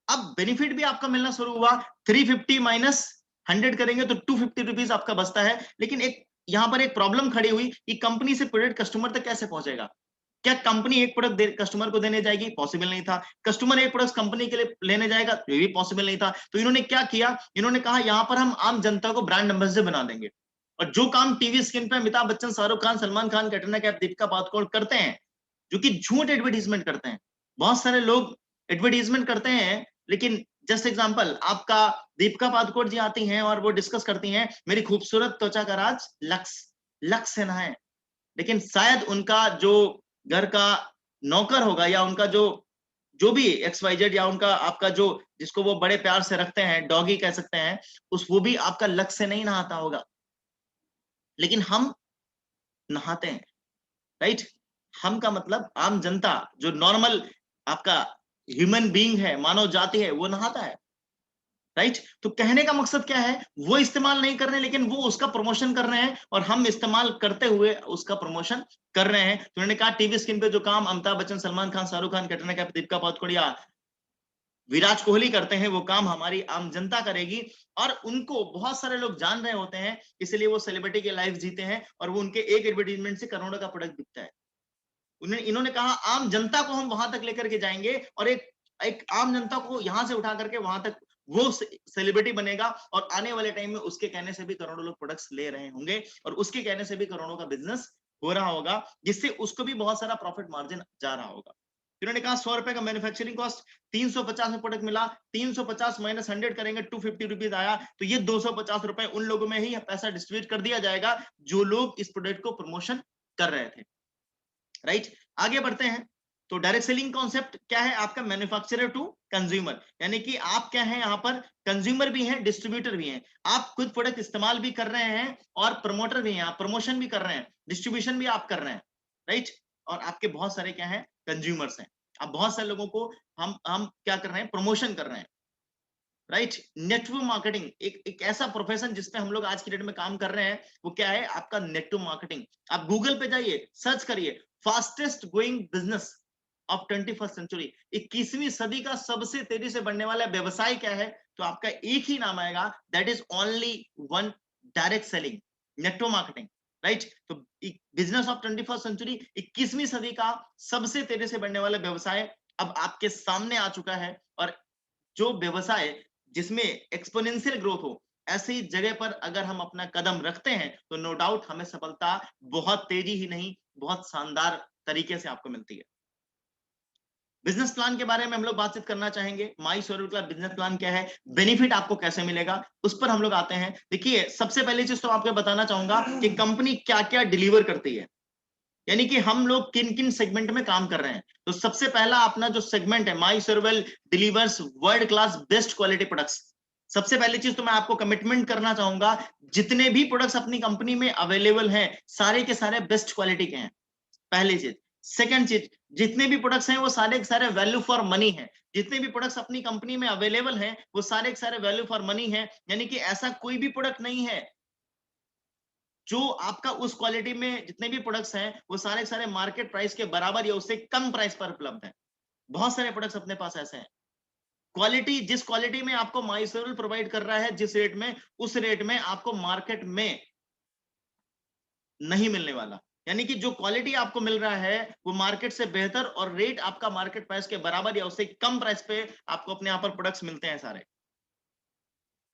अब बेनिफिट भी आपका मिलना शुरू हुआ, 350 माइनस 100 करेंगे तो 250 रुपीज आपका बचता है। लेकिन एक यहां पर एक प्रॉब्लम खड़ी हुई कि कंपनी से प्रोडक्ट कस्टमर तक कैसे पहुंचेगा। क्या कंपनी एक प्रोडक्ट कस्टमर को देने जाएगी, पॉसिबल नहीं था। कस्टमर एक प्रोडक्ट कंपनी के लिए लेने जाएगा, ये भी पॉसिबल नहीं था। तो इन्होंने क्या किया, इन्होंने कहा यहां पर हम आम जनता को ब्रांड एम्बेसडर बना देंगे और जो काम टीवी स्क्रीन पे अमिताभ बच्चन, शाहरुख खान, सलमान खान, कैटरीना कैफ, दीपिका पादुकोण करते हैं, जो कि झूठ एडवर्टीजमेंट करते हैं। बहुत सारे लोग एडवर्टीजमेंट करते हैं, लेकिन जस्ट एग्जांपल आपका दीपिका पादुकोण जी आती हैं और वो डिस्कस करती हैं मेरी खूबसूरत त्वचा का राज लक्स, लक्स से नहाएं, लेकिन शायद उनका जो घर का नौकर होगा या उनका जो जो भी XYZ या उनका आपका जो जिसको वो बड़े प्यार से रखते हैं, डॉगी कह सकते हैं, उस वो भी आपका लक्स से नहीं नहाता होगा, लेकिन हम नहाते हैं, राइट। हम का मतलब आम जनता, जो नॉर्मल आपका ह्यूमन बीइंग है, मानव जाति है, वो नहाता है, राइट। तो कहने का मकसद क्या है, वो इस्तेमाल नहीं कर रहे हैं लेकिन वो उसका प्रमोशन कर रहे हैं और हम इस्तेमाल करते हुए उसका प्रमोशन कर रहे हैं। तो उन्होंने कहा टीवी स्क्रीन पे जो काम अमिताभ बच्चन, सलमान खान, शाहरुख खान, कैटरीना कैफ, दीपिका पादुकोण या विराट कोहली करते हैं, वो काम हमारी आम जनता करेगी। और उनको बहुत सारे लोग जान रहे होते हैं, इसलिए वो सेलिब्रिटी की लाइफ जीते हैं और वो उनके एक एडवर्टीजमेंट से करोड़ों का प्रोडक्ट बिकता है। इन्होंने कहा आम जनता को हम वहां तक लेकर के जाएंगे और एक एक आम जनता को यहां से उठा करके वहां तक वो सेलिब्रिटी बनेगा और आने वाले टाइम में उसके कहने से भी करोड़ों लोग प्रोडक्ट्स ले रहे होंगे और उसके कहने से भी करोड़ों का बिजनेस हो रहा होगा, जिससे उसको भी बहुत सारा प्रॉफिट मार्जिन जा रहा होगा। इन्होंने कहा 100 रुपए का मैन्युफैक्चरिंग कॉस्ट, 350 में प्रोडक्ट मिला, 350 माइनस 100 करेंगे, 250 रुपीज आया, तो ये 250 रुपए उन लोगों में ही पैसा डिस्ट्रीब्यूट कर दिया जाएगा जो लोग इस प्रोडक्ट को प्रमोशन कर रहे थे, राइट। आगे बढ़ते हैं। तो डायरेक्ट सेलिंग कॉन्सेप्ट क्या है आपका, मैन्युफैक्चरर टू कंज्यूमर, यानी कि आप क्या है, यहाँ पर कंज्यूमर भी हैं, डिस्ट्रीब्यूटर भी हैं। आप खुद प्रोडक्ट इस्तेमाल भी कर रहे हैं और प्रमोटर भी हैं, आप प्रमोशन भी कर रहे हैं, डिस्ट्रीब्यूशन भी आप कर रहे हैं, राइट। और आपके बहुत सारे क्या है, कंज्यूमर्स हैं। आप बहुत सारे लोगों को हम क्या कर रहे हैं, प्रमोशन कर रहे हैं, राइट। नेटवर्क मार्केटिंग एक ऐसा प्रोफेशन जिसपे हम लोग आज की डेट में काम कर रहे हैं, वो क्या है आपका नेटवर्क मार्केटिंग। आप गूगल पे जाइए, सर्च करिए fastest growing business of 21st century, 21वीं सदी का सबसे तेजी से बढ़ने वाला व्यवसाय क्या है, तो आपका एक ही नाम आएगा, that is only one, direct selling, network marketing, right. तो बिजनेस ऑफ 21st सेंचुरी, 21वीं सदी का सबसे तेजी से बढ़ने वाला व्यवसाय अब आपके सामने आ चुका है। और जो व्यवसाय जिसमें एक्सपोनेंशियल ग्रोथ हो, ऐसी जगह पर अगर हम अपना कदम रखते हैं तो नो डाउट हमें सफलता बहुत तेजी ही नहीं, बहुत शानदार तरीके से आपको मिलती है। बिजनेस प्लान के बारे में हम लोग बातचीत करना चाहेंगे। माई स्वरूप का बिजनेस प्लान क्या है, बेनिफिट आपको कैसे मिलेगा, उस पर हम लोग आते हैं। देखिए सबसे पहली चीज तो आपको बताना चाहूंगा कि कंपनी क्या क्या डिलीवर करती है, यानी कि हम लोग किन किन सेगमेंट में काम कर रहे हैं। तो सबसे पहला अपना जो सेगमेंट है, my Surewell delivers world class best quality products. सबसे पहली चीज तो मैं आपको कमिटमेंट करना चाहूंगा, जितने भी प्रोडक्ट्स अपनी कंपनी में अवेलेबल हैं सारे के सारे बेस्ट क्वालिटी के हैं, पहली चीज। सेकंड चीज, जितने भी प्रोडक्ट्स हैं वो सारे के सारे वैल्यू फॉर मनी है। जितने भी प्रोडक्ट्स अपनी कंपनी में अवेलेबल हैं वो सारे के सारे वैल्यू फॉर मनी है, यानी कि ऐसा कोई भी प्रोडक्ट नहीं है जो आपका उस क्वालिटी में, जितने भी प्रोडक्ट्स हैं वो सारे सारे मार्केट प्राइस के बराबर या उससे कम प्राइस पर उपलब्ध हैं। बहुत सारे प्रोडक्ट्स अपने पास ऐसे हैं, क्वालिटी, जिस क्वालिटी में आपको माइसोरल प्रोवाइड कर रहा है, जिस रेट में, उस रेट में आपको मार्केट में नहीं मिलने वाला। यानी कि जो क्वालिटी आपको मिल रहा है वो मार्केट से बेहतर, और रेट आपका मार्केट प्राइस के बराबर या उससे कम प्राइस पे आपको अपने यहाँ पर प्रोडक्ट्स मिलते हैं सारे।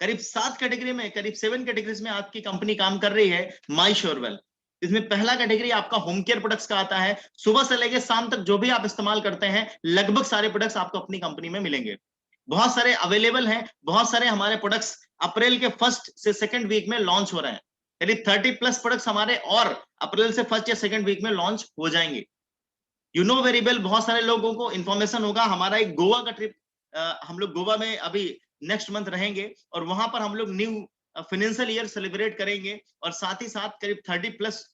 करीब 7 कैटेगरी में, करीब 7 कैटेगरीज में आपकी कंपनी काम कर रही है माई श्योरवेल। इसमें पहला कैटेगरी आपका होम केयर प्रोडक्ट्स का आता है। सुबह से लेकर शाम तक जो भी आप इस्तेमाल करते हैं, लगभग सारे प्रोडक्ट्स आपको अपनी कंपनी में मिलेंगे। बहुत सारे अवेलेबल हैं, बहुत सारे हमारे प्रोडक्ट्स अप्रैल के 1st से 2nd वीक में लॉन्च हो रहे हैं। करीब 30+ प्रोडक्ट्स हमारे और अप्रैल से 1st या 2nd वीक में लॉन्च हो जाएंगे। यू नो वेरी वेल, बहुत सारे लोगों को इंफॉर्मेशन होगा, हमारा एक गोवा का ट्रिप, हम लोग गोवा में अभी नेक्स्ट मंथ रहेंगे, और वहां पर हम लोग न्यू फाइनेंशियल ईयर सेलिब्रेट करेंगे, और साथ ही साथ करीब 30+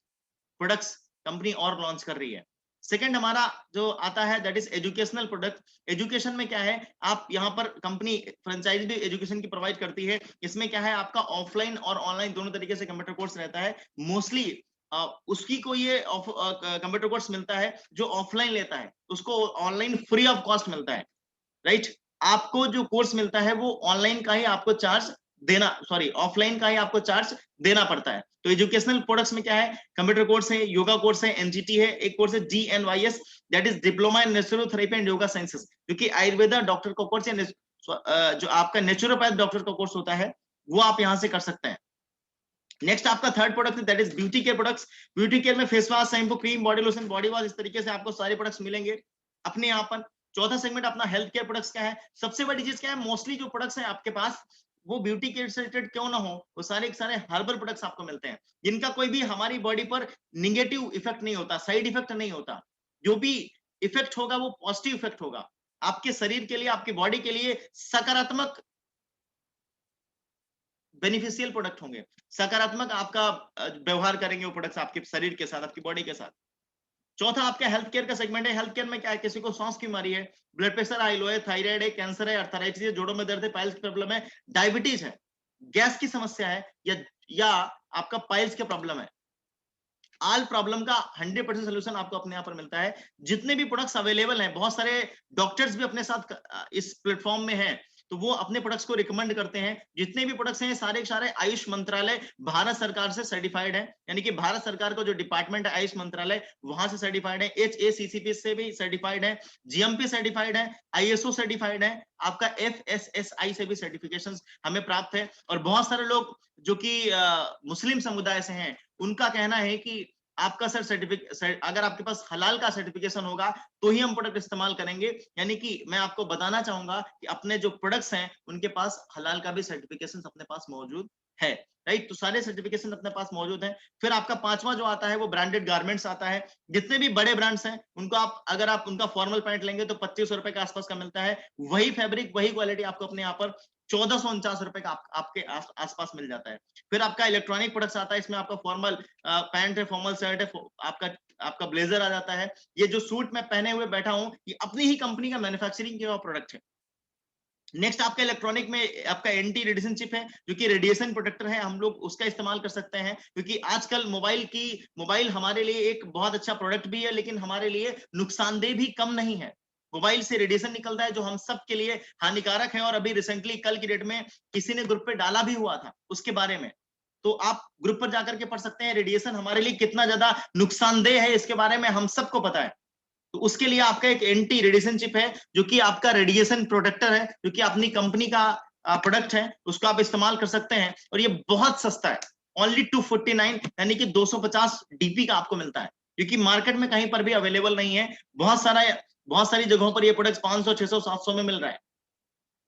प्रोडक्ट्स कंपनी और लॉन्च कर रही है। सेकंड हमारा जो आता है that is educational product. Education में क्या है, आप यहाँ पर कंपनी फ्रेंचाइज भी एजुकेशन की प्रोवाइड करती है। इसमें क्या है, आपका ऑफलाइन और ऑनलाइन दोनों तरीके से कंप्यूटर कोर्स रहता है। मोस्टली उसकी को ये कंप्यूटर कोर्स मिलता है जो ऑफलाइन लेता है, उसको ऑनलाइन फ्री ऑफ कॉस्ट मिलता है, राइट। आपको जो कोर्स मिलता है वो ऑनलाइन का ही आपको चार्ज देना, सॉरी ऑफलाइन का ही आपको चार्ज देना पड़ता है। तो एजुकेशनल प्रोडक्ट्स में क्या है, कंप्यूटर कोर्स है, योगा कोर्स है, एनजीटी है, एक कोर्स है GNYS, that is diploma in naturotherapy and yoga sciences, क्योंकि आयुर्वेदा डॉक्टर का कोर्स या जो आपका नेचुरोपैथ डॉक्टर का कोर्स होता है वो आप यहाँ से कर सकते हैं। नेक्स्ट आपका थर्ड प्रोडक्ट है that is beauty care products. Beauty care में face wash, shampoo, cream, body lotion, body wash, इस तरीके से आपको सारे प्रोडक्ट्स मिलेंगे अपने यहाँ पर। चौथा सेगमेंट अपना हेल्थ केयर प्रोडक्ट्स का है। सबसे बड़ी चीज क्या है, मोस्टली जो प्रोडक्ट्स हैं आपके पास वो ब्यूटी केयर से रिलेटेड क्यों ना हो, वो सारे के सारे हर्बल प्रोडक्ट्स आपको मिलते हैं, जिनका कोई भी हमारी बॉडी पर निगेटिव इफेक्ट नहीं होता, साइड इफेक्ट नहीं होता। जो भी इफेक्ट होगा वो पॉजिटिव इफेक्ट होगा आपके शरीर के लिए, आपकी बॉडी के लिए सकारात्मक बेनिफिशियल प्रोडक्ट होंगे। सकारात्मक आपका व्यवहार करेंगे वो प्रोडक्ट्स आपके शरीर के साथ, आपकी बॉडी के साथ। चौथा आपका हेल्थ केयर का सेगमेंट है। हेल्थ केयर में क्या है, किसी को सांस की बीमारी है, ब्लड प्रेशर हाई लो है, थायराइड है, कैंसर है, अर्थराइटिस है, जोड़ों में दर्द है, पाइल्स की प्रॉब्लम है, डायबिटीज है, गैस की समस्या है, या आपका पाइल्स का प्रॉब्लम है, ऑल प्रॉब्लम का 100% सोल्यूशन आपको अपने यहाँ पर मिलता है। जितने भी प्रोडक्ट्स अवेलेबल हैं, बहुत सारे डॉक्टर्स भी अपने साथ इस प्लेटफॉर्म में हैं, तो वो अपने प्रोडक्ट्स को रिकमेंड करते हैं। जितने भी प्रोडक्ट्स हैं सारे के सारे आयुष मंत्रालय भारत सरकार से सर्टिफाइड है, यानी कि भारत सरकार का जो डिपार्टमेंट है आयुष मंत्रालय, वहां से सर्टिफाइड है, HACCP से भी सर्टिफाइड है, GMP सर्टिफाइड है, ISO सर्टिफाइड है, आपका FSSI से भी सर्टिफिकेशन हमें प्राप्त है। और बहुत सारे लोग जो कि मुस्लिम समुदाय से हैं, उनका कहना है कि आपका सर्टिफिकेट, अगर आपके पास हलाल का सर्टिफिकेशन होगा तो ही हम प्रोडक्ट इस्तेमाल करेंगे। यानी कि मैं आपको बताना चाहूंगा कि अपने जो प्रोडक्ट्स हैं उनके पास हलाल का भी सर्टिफिकेशन अपने पास मौजूद है, राइट। तो सारे सर्टिफिकेशन अपने पास मौजूद हैं। फिर आपका पांचवा जो आता है वो ब्रांडेड गारमेंट्स आता है। जितने भी बड़े ब्रांड्स हैं उनको आप, अगर आप उनका फॉर्मल पैंट लेंगे तो 2500 रुपए के आसपास का मिलता है। वही फैब्रिक, वही क्वालिटी आपको अपने यहाँ पर 1449 रुपए का आपके आसपास मिल जाता है। फिर आपका इलेक्ट्रॉनिक प्रोडक्ट्स आता है, इसमें आपका फॉर्मल पैंट है, फॉर्मल शर्ट है, आपका ब्लेजर आ जाता है। ये जो सूट मैं पहने हुए बैठा हूं, ये अपनी ही कंपनी का मैन्युफैक्चरिंग किया हुआ प्रोडक्ट है। नेक्स्ट आपका इलेक्ट्रॉनिक में आपका एंटी रेडिएशन चिप है, जो कि रेडिएशन प्रोटेक्टर है, हम लोग उसका इस्तेमाल कर सकते हैं, क्योंकि आजकल मोबाइल हमारे लिए एक बहुत अच्छा प्रोडक्ट भी है, लेकिन हमारे लिए नुकसानदेह भी कम नहीं है। मोबाइल से रेडिएशन निकलता है जो हम सब के लिए हानिकारक है, और अभी रिसेंटली कल की डेट में किसी ने ग्रुप पे डाला भी हुआ था उसके बारे में, तो आप ग्रुप पर जाकर के पढ़ सकते हैं रेडिएशन हमारे लिए कितना ज्यादा नुकसानदेह है, इसके बारे में हम सबको पता है। तो उसके लिए आपका एक एंटी रेडिएशन चिप है, जो कि आपका रेडिएशन प्रोटेक्टर है, जो कि अपनी कंपनी का प्रोडक्ट है, उसको आप इस्तेमाल कर सकते हैं। और ये बहुत सस्ता है, ओनली 249, यानी कि 250 DP का आपको मिलता है, क्योंकि मार्केट में कहीं पर भी अवेलेबल नहीं है। बहुत सारी जगहों पर ये प्रोडक्ट 500, 600, 700 में मिल रहा है,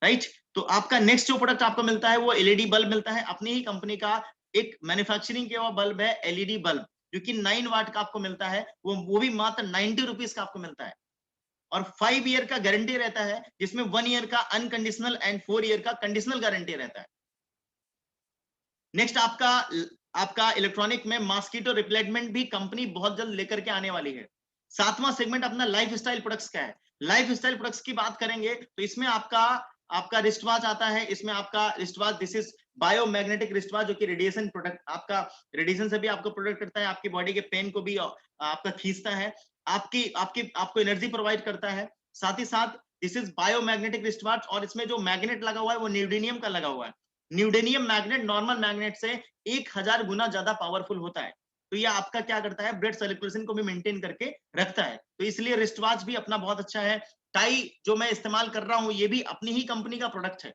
राइट। तो आपका नेक्स्ट जो प्रोडक्ट आपको मिलता है वो LED बल्ब मिलता है, अपनी ही कंपनी का एक मैन्युफैक्चरिंग किया हुआ बल्ब है, LED बल्ब, जो कि 9 वाट का आपको मिलता है, वो भी मात्र 90 रुपीज का आपको मिलता है। और 5 ईयर का गारंटी रहता है, जिसमें 1 ईयर का अनकंडीशनल एंड 4 ईयर का कंडीशनल गारंटी रहता है। नेक्स्ट आपका इलेक्ट्रॉनिक में मॉस्किटो रिपेलेंट भी कंपनी बहुत जल्द लेकर के आने वाली है। सातवां सेगमेंट अपना लाइफ स्टाइल प्रोडक्ट्स का है। लाइफ स्टाइल प्रोडक्ट्स की बात करेंगे तो इसमें आपका रिस्ट वॉच आता है। इसमें आपका wrist watch, this is biomagnetic wrist watch, जो कि रेडिएशन प्रोडक्ट, आपका रेडिएशन से भी आपको प्रोटेक्ट करता है, आपकी बॉडी के पेन को भी आपका खींचता है, आपको एनर्जी प्रोवाइड करता है। साथ ही साथ this is biomagnetic wrist watch, और इसमें जो मैग्नेट लगा हुआ है वो न्यूडेनियम का लगा हुआ है। न्यूडेनियम मैग्नेट नॉर्मल मैग्नेट से 1000 गुना ज्यादा पावरफुल होता है। तो ये आपका क्या करता है, ब्लड सर्कुलेशन को भी मेंटेन करके रखता है। तो इसलिए रिस्ट वॉच भी अपना बहुत अच्छा है। टाई जो मैं इस्तेमाल कर रहा हूं ये भी अपनी ही कंपनी का प्रोडक्ट है।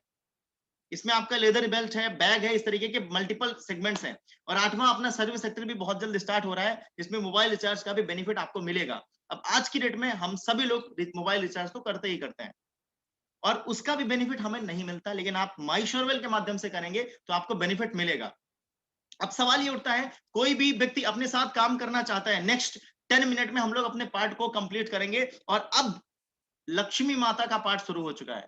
इसमें आपका लेदर बेल्ट है, बैग है, इस तरीके के मल्टीपल सेगमेंट्स हैं। और 8वां अपना सर्विस सेक्टर भी बहुत जल्द स्टार्ट हो रहा है, जिसमें मोबाइल रिचार्ज का भी बेनिफिट आपको मिलेगा। अब आज की डेट में हम सभी लोग मोबाइल रिचार्ज तो करते ही करते हैं, और उसका भी बेनिफिट हमें नहीं मिलता, लेकिन आप माई श्योरवेल के माध्यम से करेंगे तो आपको बेनिफिट मिलेगा। अब सवाल ये उठता है, कोई भी व्यक्ति अपने साथ काम करना चाहता है, नेक्स्ट 10 मिनट में हम लोग अपने पार्ट को कंप्लीट करेंगे, और अब लक्ष्मी माता का पार्ट शुरू हो चुका है।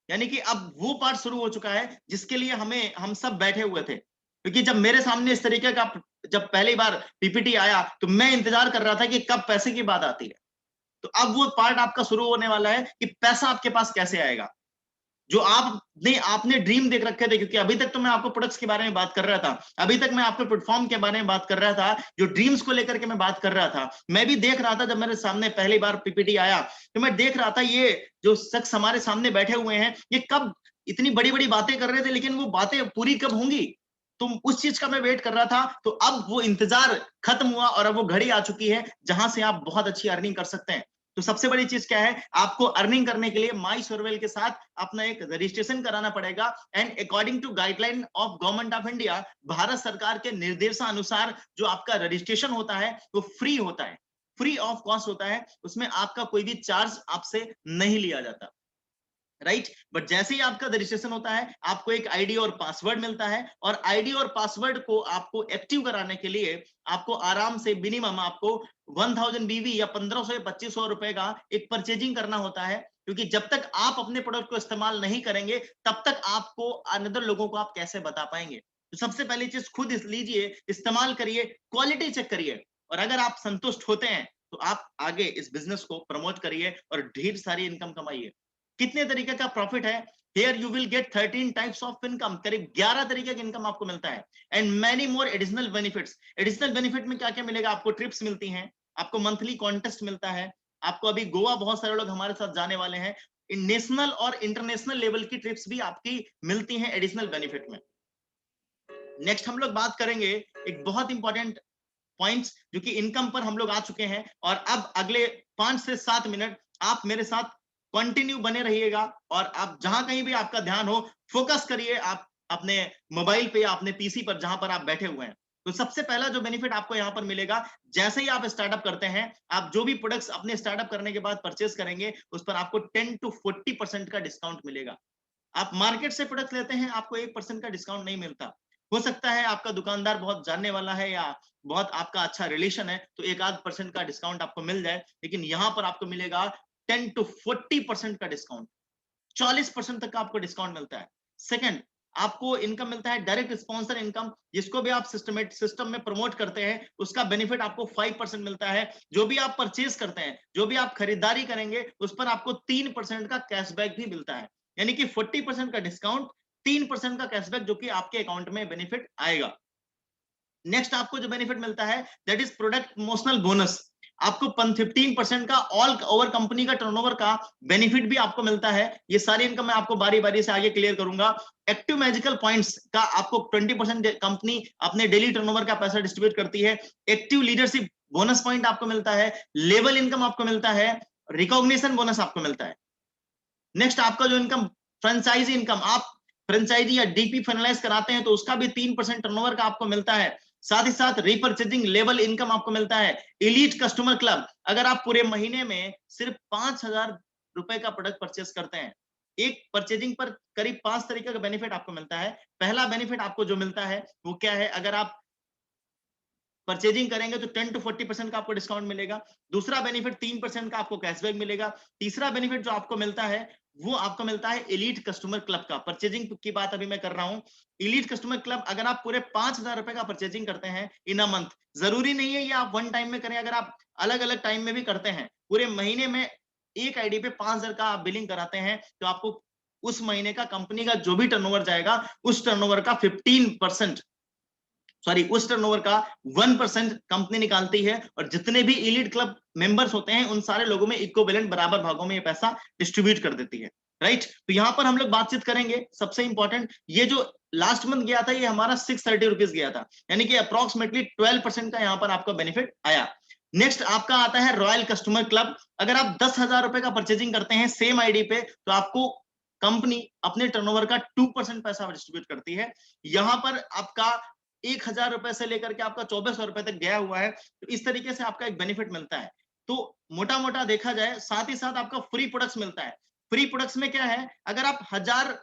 यानी कि अब वो पार्ट शुरू हो चुका है जिसके लिए हम सब बैठे हुए थे। क्योंकि जब मेरे सामने इस तरीके का जब पहली बार पीपीटी आया तो मैं इंतजार कर रहा था कि कब पैसे की बात आती है। तो अब वो पार्ट आपका शुरू होने वाला है कि पैसा आपके पास कैसे आएगा, जो आपने ड्रीम देख रखे थे। क्योंकि अभी तक तो मैं आपको प्रोडक्ट्स के बारे में बात कर रहा था, अभी तक मैं आपके प्लेटफॉर्म के बारे में बात कर रहा था, जो ड्रीम्स को लेकर के मैं बात कर रहा था। मैं भी देख रहा था, जब मेरे सामने पहली बार पीपीटी आया तो मैं देख रहा था ये जो शख्स हमारे सामने बैठे हुए हैं ये कब इतनी बड़ी बड़ी बातें कर रहे थे, लेकिन वो बातें पूरी कब होंगी, तो उस चीज का मैं वेट कर रहा था। तो अब वो इंतजार खत्म हुआ और अब वो घड़ी आ चुकी है जहां से आप बहुत अच्छी अर्निंग कर सकते हैं। तो सबसे बड़ी चीज क्या है, आपको अर्निंग करने के लिए माई श्योरवेल के साथ अपना एक रजिस्ट्रेशन कराना पड़ेगा। And according to guideline of government of India, Bharat सरकार के निर्देशानुसार जो आपका रजिस्ट्रेशन होता है वो फ्री होता है, फ्री ऑफ कॉस्ट होता है, उसमें आपका कोई भी चार्ज आपसे नहीं लिया जाता, राइट। बट जैसे ही आपका रजिस्ट्रेशन होता है आपको एक आईडी और पासवर्ड मिलता है, और आईडी और पासवर्ड को आपको एक्टिव कराने के लिए आपको आराम से मिनिमम आपको 1000 बीवी या 1500 या 2500 रुपए का एक परचेजिंग करना होता है। क्योंकि जब तक आप अपने प्रोडक्ट को इस्तेमाल नहीं करेंगे तब तक आपको अनदर लोगों को आप कैसे बता पाएंगे। तो सबसे पहली चीज खुद लीजिए, इस्तेमाल करिए, क्वालिटी चेक करिए, और अगर आप संतुष्ट होते हैं तो आप आगे इस बिजनेस को प्रमोट करिए और ढेर सारी इनकम कमाइए। कितने तरीके का प्रॉफिट है, here you will get 13 types of income, करीब 11 तरीके की इनकम आपको मिलता है। And many more additional benefits. Additional benefit में क्या क्या मिलेगा, आपको ट्रिप्स मिलती हैं, आपको मंथली कॉन्टेस्ट मिलता है, आपको अभी गोवा बहुत सारे लोग हमारे साथ जाने वाले हैं, नेशनल और इंटरनेशनल लेवल की ट्रिप्स भी आपकी मिलती हैं एडिशनल बेनिफिट में। नेक्स्ट हम लोग बात करेंगे एक बहुत इंपॉर्टेंट पॉइंट्स, जो कि इनकम पर हम लोग आ चुके हैं, और अब अगले 5 से 7 मिनट आप मेरे साथ कंटिन्यू बने रहिएगा, और आप जहां कहीं भी आपका ध्यान हो फोकस करिए आप अपने मोबाइल पे या अपने पीसी पर जहां पर आप बैठे हुए हैं। तो सबसे पहला जो बेनिफिट आपको यहां पर मिलेगा, जैसे ही आप स्टार्टअप करते हैं, आप जो भी प्रोडक्ट्स अपने स्टार्टअप करने के बाद परचेस करेंगे उस पर आपको 10 to 40% का डिस्काउंट मिलेगा। आप मार्केट से प्रोडक्ट लेते हैं आपको 1% का डिस्काउंट नहीं मिलता। हो सकता है आपका दुकानदार बहुत जानने वाला है या बहुत आपका अच्छा रिलेशन है तो 1-8% का डिस्काउंट आपको मिल जाए, लेकिन यहां पर आपको मिलेगा 10 to 40% का डिस्काउंट, 40% तक का आपको डिस्काउंट मिलता है। सेकंड, आपको इनकम मिलता है डायरेक्ट स्पॉन्सर इनकम, जिसको भी आप सिस्टम में प्रमोट करते हैं उसका बेनिफिट आपको 5% मिलता है। जो भी आप परचेज करते हैं, जो भी आप खरीदारी करेंगे उस पर आपको 3% का कैशबैक भी मिलता है। यानी कि 40% का डिस्काउंट, 3% का कैशबैक जो कि आपके अकाउंट में बेनिफिट आएगा। नेक्स्ट आपको जो बेनिफिट मिलता है that is product promotional bonus. आपको 15% का ऑल ओवर कंपनी का टर्नओवर का बेनिफिट भी आपको मिलता है। ये सारी इनकम मैं आपको बारी बारी से आगे क्लियर करूंगा। एक्टिव मैजिकल पॉइंट्स का आपको 20% कंपनी अपने डेली टर्नओवर का पैसा डिस्ट्रीब्यूट करती है। एक्टिव लीडरशिप बोनस पॉइंट आपको मिलता है, लेवल इनकम आपको मिलता है, रिकॉग्निशन बोनस आपको मिलता है। नेक्स्ट आपका जो इनकम फ्रेंचाइजी इनकम, आप फ्रेंचाइजी या डीपी फाइनलाइज कराते हैं तो उसका भी 3% टर्नओवर का आपको मिलता है। साथ ही साथ रीपर्चेजिंग लेवल इनकम आपको मिलता है। एलीट कस्टमर क्लब, अगर आप पूरे महीने में सिर्फ 5000 रुपए का प्रोडक्ट परचेस करते हैं, एक परचेजिंग पर करीब 5 तरीके का बेनिफिट आपको मिलता है। पहला बेनिफिट आपको जो मिलता है वो क्या है, अगर आप परचेजिंग करेंगे तो 10 to 40% का आपको डिस्काउंट मिलेगा। दूसरा बेनिफिट 3% का आपको कैशबैक मिलेगा। तीसरा बेनिफिट जो आपको मिलता है वो आपको मिलता है एलीट कस्टमर क्लब का। परचेजिंग की बात अभी मैं कर रहा हूं। एलीट कस्टमर क्लब, अगर आप पूरे 5000 रुपए का परचेजिंग करते हैं इन अ मंथ, जरूरी नहीं है ये आप वन टाइम में करें, अगर आप अलग अलग टाइम में भी करते हैं, पूरे महीने में एक आईडी पे 5000 का आप बिलिंग कराते हैं तो आपको उस महीने का कंपनी का जो भी टर्नओवर जाएगा उस टर्नओवर का 15% सॉरी उस टर्नओवर का 1% कंपनी निकालती है, और जितने भी एलीट क्लब मेंबर्स होते हैं उन सारे लोगों में इक्विवेलेंट बराबर भागों में ये पैसा डिस्ट्रीब्यूट कर देती है, राइट। तो यहां पर हम लोग बातचीत करेंगे सबसे इंपॉर्टेंट, ये जो लास्ट मंथ गया था ये हमारा 630 रुपीज गया था, यानी कि अप्रोक्सीमेटली 12% का यहां पर आपका बेनिफिट आया। नेक्स्ट आपका आता है रॉयल कस्टमर क्लब। अगर आप 10,000 रुपए का परचेजिंग करते हैं सेम आईडी पे, तो आपको कंपनी अपने टर्नओवर का 2% पैसा डिस्ट्रीब्यूट करती है। यहां पर आपका 1,000 रुपए से लेकर के आपका 2,400 रुपए तक गया हुआ है, तो इस तरीके से आपका एक बेनिफिट मिलता है। तो मोटा मोटा देखा जाए, साथ ही साथ आपका फ्री प्रोडक्ट्स मिलता है। फ्री प्रोडक्ट्स में क्या है, अगर आप 1,000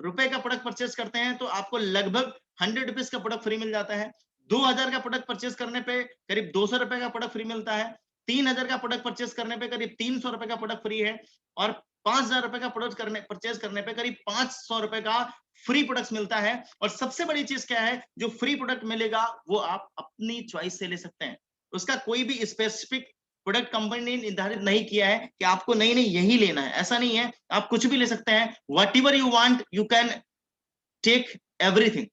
रुपए का प्रोडक्ट परचेस करते हैं तो आपको लगभग 100 रुपीज का प्रोडक्ट फ्री मिल जाता है। 2,000 का प्रोडक्ट परचेस करने पे करीब 200 रुपए का प्रोडक्ट फ्री मिलता है। 3,000 का प्रोडक्ट परचेस करने पे करीब 300 रुपए का प्रोडक्ट फ्री है, और 5,000 रुपए का प्रोडक्ट परचेस करने पे करीब 500 रुपए का फ्री प्रोडक्ट मिलता है। और सबसे बड़ी चीज क्या है, जो फ्री प्रोडक्ट मिलेगा वो आप अपनी चॉइस से ले सकते हैं, उसका कोई भी स्पेसिफिक प्रोडक्ट कंपनी ने निर्धारित नहीं किया है कि आपको नहीं नहीं यही लेना है, ऐसा नहीं है, आप कुछ भी ले सकते हैं। Whatever you want you can take everything,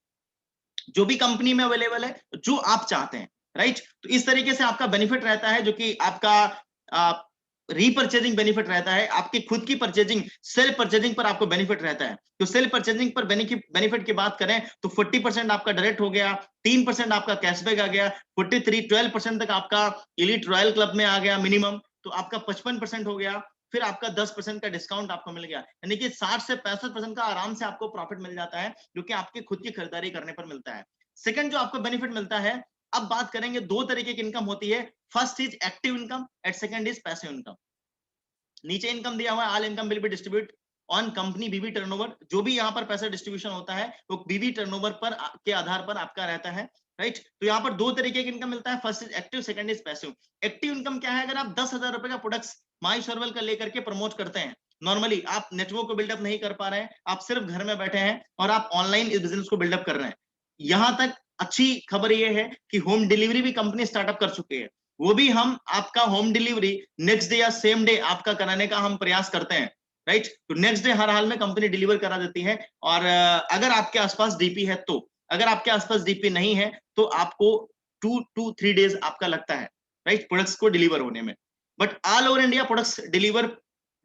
जो भी कंपनी में अवेलेबल है, जो आप चाहते हैं, राइट। तो इस तरीके से आपका बेनिफिट रहता है, जो कि आपका रीपरचेजिंग बेनिफिट रहता है। आपकी खुद की परचेजिंग, सेल्फ परचेजिंग पर आपको बेनिफिट रहता है। तो सेल्फ परचेजिंग पर बेनिफिट की बात करें तो 40% आपका डायरेक्ट हो गया, 3% आपका कैशबैक आ गया, 12% तक आपका एलीट रॉयल क्लब में आ गया मिनिमम, तो आपका 55% हो गया। फिर आपका 10% का डिस्काउंट आपको मिल गया, यानी कि 60 से 65% का आराम से आपको प्रॉफिट मिल जाता है, जो कि आपकी खुद की खरीदारी करने पर मिलता है। सेकंड जो आपको बेनिफिट मिलता है, अब बात करेंगे, दो तरीके की इनकम होती है। First is active income and second is passive income. नीचे इनकम दिया हुआ है, all income will be distribute on company बीबी टर्नओवर। जो भी यहाँ पर पैसा डिस्ट्रीब्यूशन होता है वो बीबी टर्नओवर पर के आधार पर आपका रहता है, राइट। तो यहाँ पर दो तरीके की इनकम मिलता है, first is active, second is passive. Active income क्या है, अगर आप 10,000 रुपए का प्रोडक्ट्स माई सर्वल का लेकर के प्रमोट करते हैं, नॉर्मली आप नेटवर्क को बिल्डअप नहीं कर पा रहे हैं, आप सिर्फ घर में बैठे हैं और आप ऑनलाइन इस बिजनेस को बिल्डअप कर रहे हैं। यहां तक अच्छी खबर यह है कि होम डिलीवरी भी कंपनी स्टार्टअप कर चुकी है, वो भी हम आपका होम डिलीवरी नेक्स्ट डे या सेम डे आपका कराने का हम प्रयास करते हैं, राइट। तो नेक्स्ट डे हर हाल में कंपनी डिलीवर करा देती है। और अगर आपके आसपास डीपी है तो, अगर आपके आसपास डीपी नहीं है तो आपको 2 to 3 डेज आपका लगता है, राइट, प्रोडक्ट्स को डिलीवर होने में। But all over India products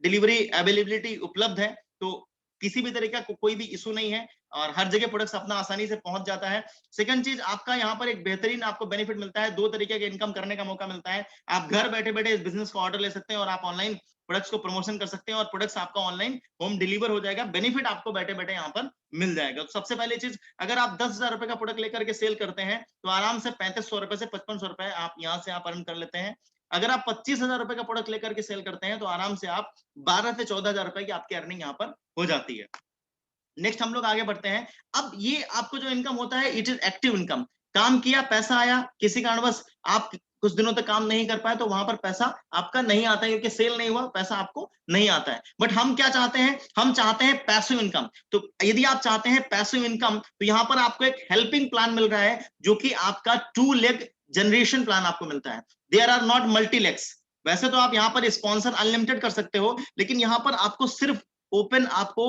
delivery availability उपलब्ध है, तो किसी भी तरीका को कोई भी इशू नहीं है, और हर जगह प्रोडक्ट्स अपना आसानी से पहुंच जाता है। सेकंड चीज, आपका यहाँ पर एक बेहतरीन आपको बेनिफिट मिलता है, दो तरीके के इनकम करने का मौका मिलता है। आप घर बैठे बैठे इस बिजनेस को ऑर्डर ले सकते हैं और आप ऑनलाइन प्रोडक्ट्स को प्रमोशन कर सकते हैं, और प्रोडक्ट्स आपका ऑनलाइन होम डिलीवर हो जाएगा। बेनिफिट आपको बैठे बैठे यहाँ पर मिल जाएगा। तो सबसे पहली चीज, अगर आप 10,000 रुपए का प्रोडक्ट लेकर के सेल करते हैं तो आराम से 3,500 रुपए से 5,500 रुपए आप यहाँ से आप अर्न कर लेते हैं। अगर आप 25,000 रुपए का प्रोडक्ट लेकर के सेल करते हैं तो आराम से आप 12 से 14,000 रुपए की आपकी अर्निंग यहाँ पर हो जाती है। नेक्स्ट हम लोग आगे बढ़ते हैं। अब ये आपको जो इनकम होता है, इट इज एक्टिव इनकम। काम किया, पैसा आया, किसी कारणवश आप कुछ दिनों तक काम नहीं कर पाए तो वहां पर पैसा आपका नहीं आता है, क्योंकि सेल नहीं हुआ, पैसा आपको नहीं आता है। बट हम क्या चाहते हैं, हम चाहते हैं पैसिव इनकम। तो यदि आप चाहते हैं पैसिव इनकम, तो यहाँ पर आपको एक हेल्पिंग प्लान मिल रहा है, जो कि आपका 2 लेग जनरेशन प्लान आपको मिलता है। There are not multi legs. वैसे तो आप यहाँ पर स्पॉन्सर अनलिमिटेड कर सकते हो, लेकिन यहाँ पर आपको सिर्फ ओपन आपको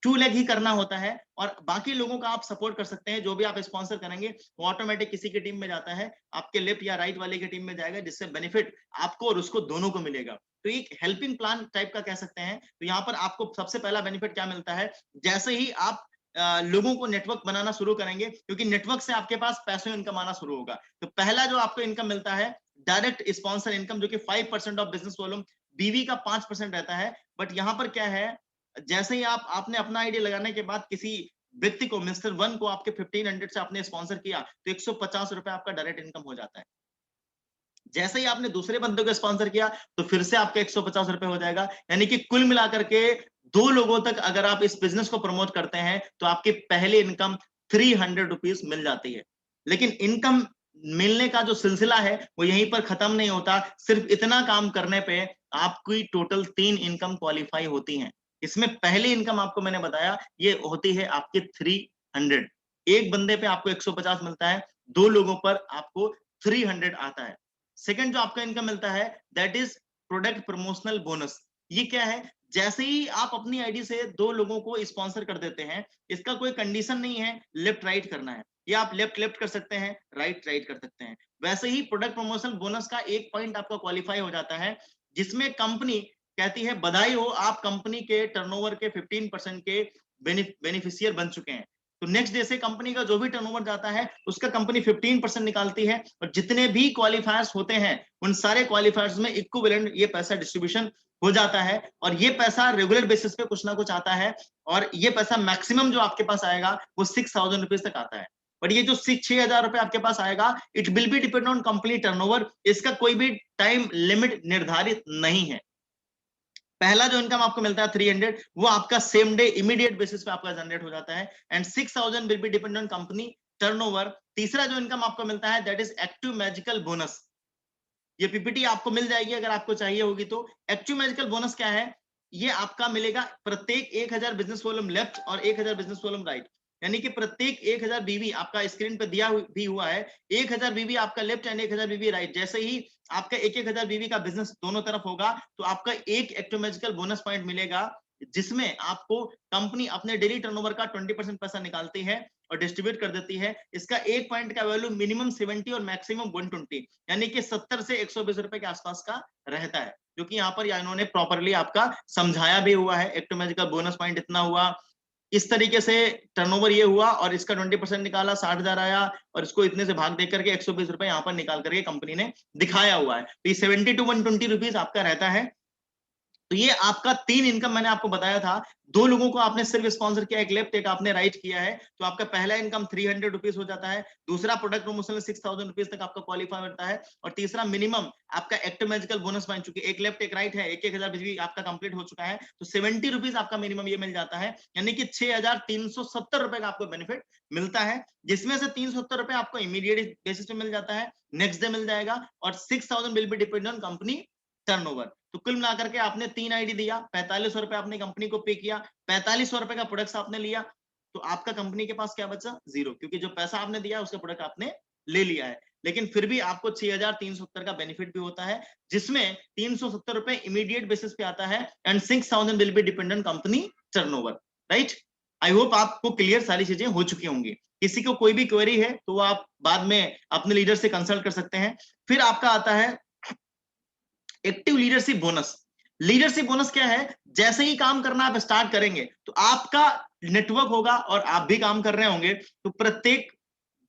2 लेग ही करना होता है, और बाकी लोगों का आप सपोर्ट कर सकते हैं। जो भी आप स्पॉन्सर करेंगे वो ऑटोमेटिक किसी की टीम में जाता है, आपके लेफ्ट या राइट वाले की टीम में जाएगा, जिससे बेनिफिट आपको और उसको दोनों को मिलेगा। तो एक हेल्पिंग प्लान टाइप का कह सकते हैं। तो यहाँ पर आपको सबसे पहला बेनिफिट क्या मिलता है, जैसे ही आप लोगों को नेटवर्क बनाना शुरू करेंगे, क्योंकि नेटवर्क से आपके पास पैसिव इनकम आना शुरू होगा। तो पहला जो आपको इनकम मिलता है, डायरेक्ट स्पॉन्सर इनकम, जो कि 5% ऑफ बिजनेस वॉल्यूम, बीवी का 5% रहता है। बट यहाँ पर क्या है, जैसे ही आपने अपना आईडी लगाने के बाद किसी व्यक्ति को, मिस्टर वन को आपके 1500 से आपने स्पॉन्सर किया, तो 150 रुपए आपका डायरेक्ट इनकम हो जाता है। जैसे ही आपने दूसरे बंदे को स्पॉन्सर किया तो फिर से आपका 150 रुपए हो जाएगा। यानी कि कुल मिलाकर के 2 लोगों तक अगर आप इस बिजनेस को प्रमोट करते हैं तो आपकी पहली इनकम 300 रुपीज मिल जाती है। लेकिन इनकम मिलने का जो सिलसिला है वो यहीं पर खत्म नहीं होता। सिर्फ इतना काम करने पे आपकी टोटल 3 इनकम क्वालिफाई होती हैं। इसमें पहली इनकम आपको मैंने बताया, ये होती है आपके 300। एक बंदे पे आपको 150 मिलता है, 2 लोगों पर आपको 300 आता है। सेकंड जो आपका इनकम मिलता है, that is product promotional bonus. ये क्या है, जैसे ही आप अपनी आईडी से 2 लोगों को स्पॉन्सर कर देते हैं, इसका कोई कंडीशन नहीं है लेफ्ट राइट करना है। ये आप लेफ्ट लेफ्ट कर सकते हैं, राइट राइट कर सकते हैं। वैसे ही प्रोडक्ट प्रमोशन बोनस का एक पॉइंट आपका क्वालिफाई हो जाता है, जिसमें कंपनी कहती है बधाई हो, आप कंपनी के टर्नओवर के 15% के बेनिफिशियर बन चुके हैं। तो नेक्स्ट डे से कंपनी का जो भी टर्नओवर जाता है उसका कंपनी 15% निकालती है, और जितने भी क्वालिफायर्स होते हैं उन सारे क्वालिफायर्स में इक्विवेलेंट ये पैसा डिस्ट्रीब्यूशन हो जाता है, और ये पैसा रेगुलर बेसिस पे कुछ ना कुछ आता है, और ये पैसा मैक्सिमम जो आपके पास आएगा वो 6,000 रुपीज तक आता है। बट ये जो 6,000 रुपए आपके पास आएगा, it will be depend on company turnover, इसका कोई भी टाइम लिमिट निर्धारित नहीं है। पहला जो इनकम आपको मिलता है 300, वो आपका सेम डे इमीडिएट बेसिस पे आपका जनरेट हो जाता है, and 6,000 will be depend on company turnover. तीसरा जो इनकम आपको मिलता है that is active magical bonus. ये पीपीटी आपको मिल जाएगी अगर आपको चाहिए होगी तो। एक्टिव मैजिकल बोनस क्या है? ये आपका मिलेगा प्रत्येक 1,000 बिजनेस वॉल्यूम लेफ्ट और 1,000 बिजनेस वॉल्यूम राइट, यानी कि प्रत्येक 1,000 बीवी, आपका स्क्रीन पे दिया भी हुआ है 1,000 बीवी आपका लेफ्ट एंड 1,000 बीवी राइट, जैसे ही आपका 1,000 बीवी का बिजनेस दोनों तरफ होगा तो आपका एक एक्टिव मैजिकल बोनस पॉइंट मिलेगा, जिसमें आपको कंपनी अपने डेली टर्नओवर का 20% पैसा निकालती है और डिस्ट्रीब्यूट कर देती है। इसका एक पॉइंट का वैल्यू मिनिमम 70 और मैक्सिमम 120, यानी कि 70 से 120 रुपए के आसपास का रहता है, जो कि यहाँ पर इन्होंने प्रॉपरली आपका समझाया भी हुआ है। एक्टिव मैजिकल बोनस पॉइंट इतना हुआ, इस तरीके से टर्नओवर ये हुआ, और इसका 20% निकाला 60,000 आया, और इसको इतने से भाग देकर के 120 रुपए यहाँ पर निकाल करके कंपनी ने दिखाया हुआ है। तो ये 70 to 120 रुपीज आपका रहता है। तो ये आपका 3 इनकम मैंने आपको बताया था। 2 लोगों को आपने सिर्फ स्पॉन्सर किया, एक लेफ्ट एक आपने राइट किया है, तो आपका पहला इनकम 300 रुपीज हो जाता है। दूसरा प्रोडक्ट प्रमोशन में 6,000 रुपीज तक आपका क्वालिफाई होता है, और तीसरा मिनिमम आपका एक्टिव मैजिकल बोनस पॉइंट, चूंकि एक लेफ्ट एक राइट है, 1,000 बिजली आपका कंप्लीट हो चुका है, तो 70 रुपीज आपका मिनिमम ये मिल जाता है, यानी कि 6,370 रुपए का आपको बेनिफिट मिलता है, जिसमें से 370 रुपए आपको इमीडिएट बेसिस पे मिल जाता है, नेक्स्ट डे मिल जाएगा, और 6,000 will be depend on company turnover. तो कुल मिलाकर के आपने 3 आईडी दिया, 4500 रुपए आपने कंपनी को पे किया, 4500 रुपए का प्रोडक्ट आपने लिया, तो आपका कंपनी के पास क्या बचा? जीरो, क्योंकि जो पैसा आपने दिया उसका प्रोडक्ट आपने ले लिया है। लेकिन फिर भी आपको 6,370 का बेनिफिट भी होता है, जिसमें 370 रुपए इमीडिएट बेसिस पे आता है, and 6,000 will be dependent company turnover, right. I hope आपको क्लियर सारी चीजें हो चुकी होंगी। किसी को कोई भी क्वेरी है तो आप बाद में अपने लीडर से कंसल्ट कर सकते हैं। फिर आपका आता है active leadership bonus. Leadership bonus क्या है? जैसे ही काम करना आप स्टार्ट करेंगे तो आपका नेटवर्क होगा और आप भी काम कर रहे होंगे, तो प्रत्येक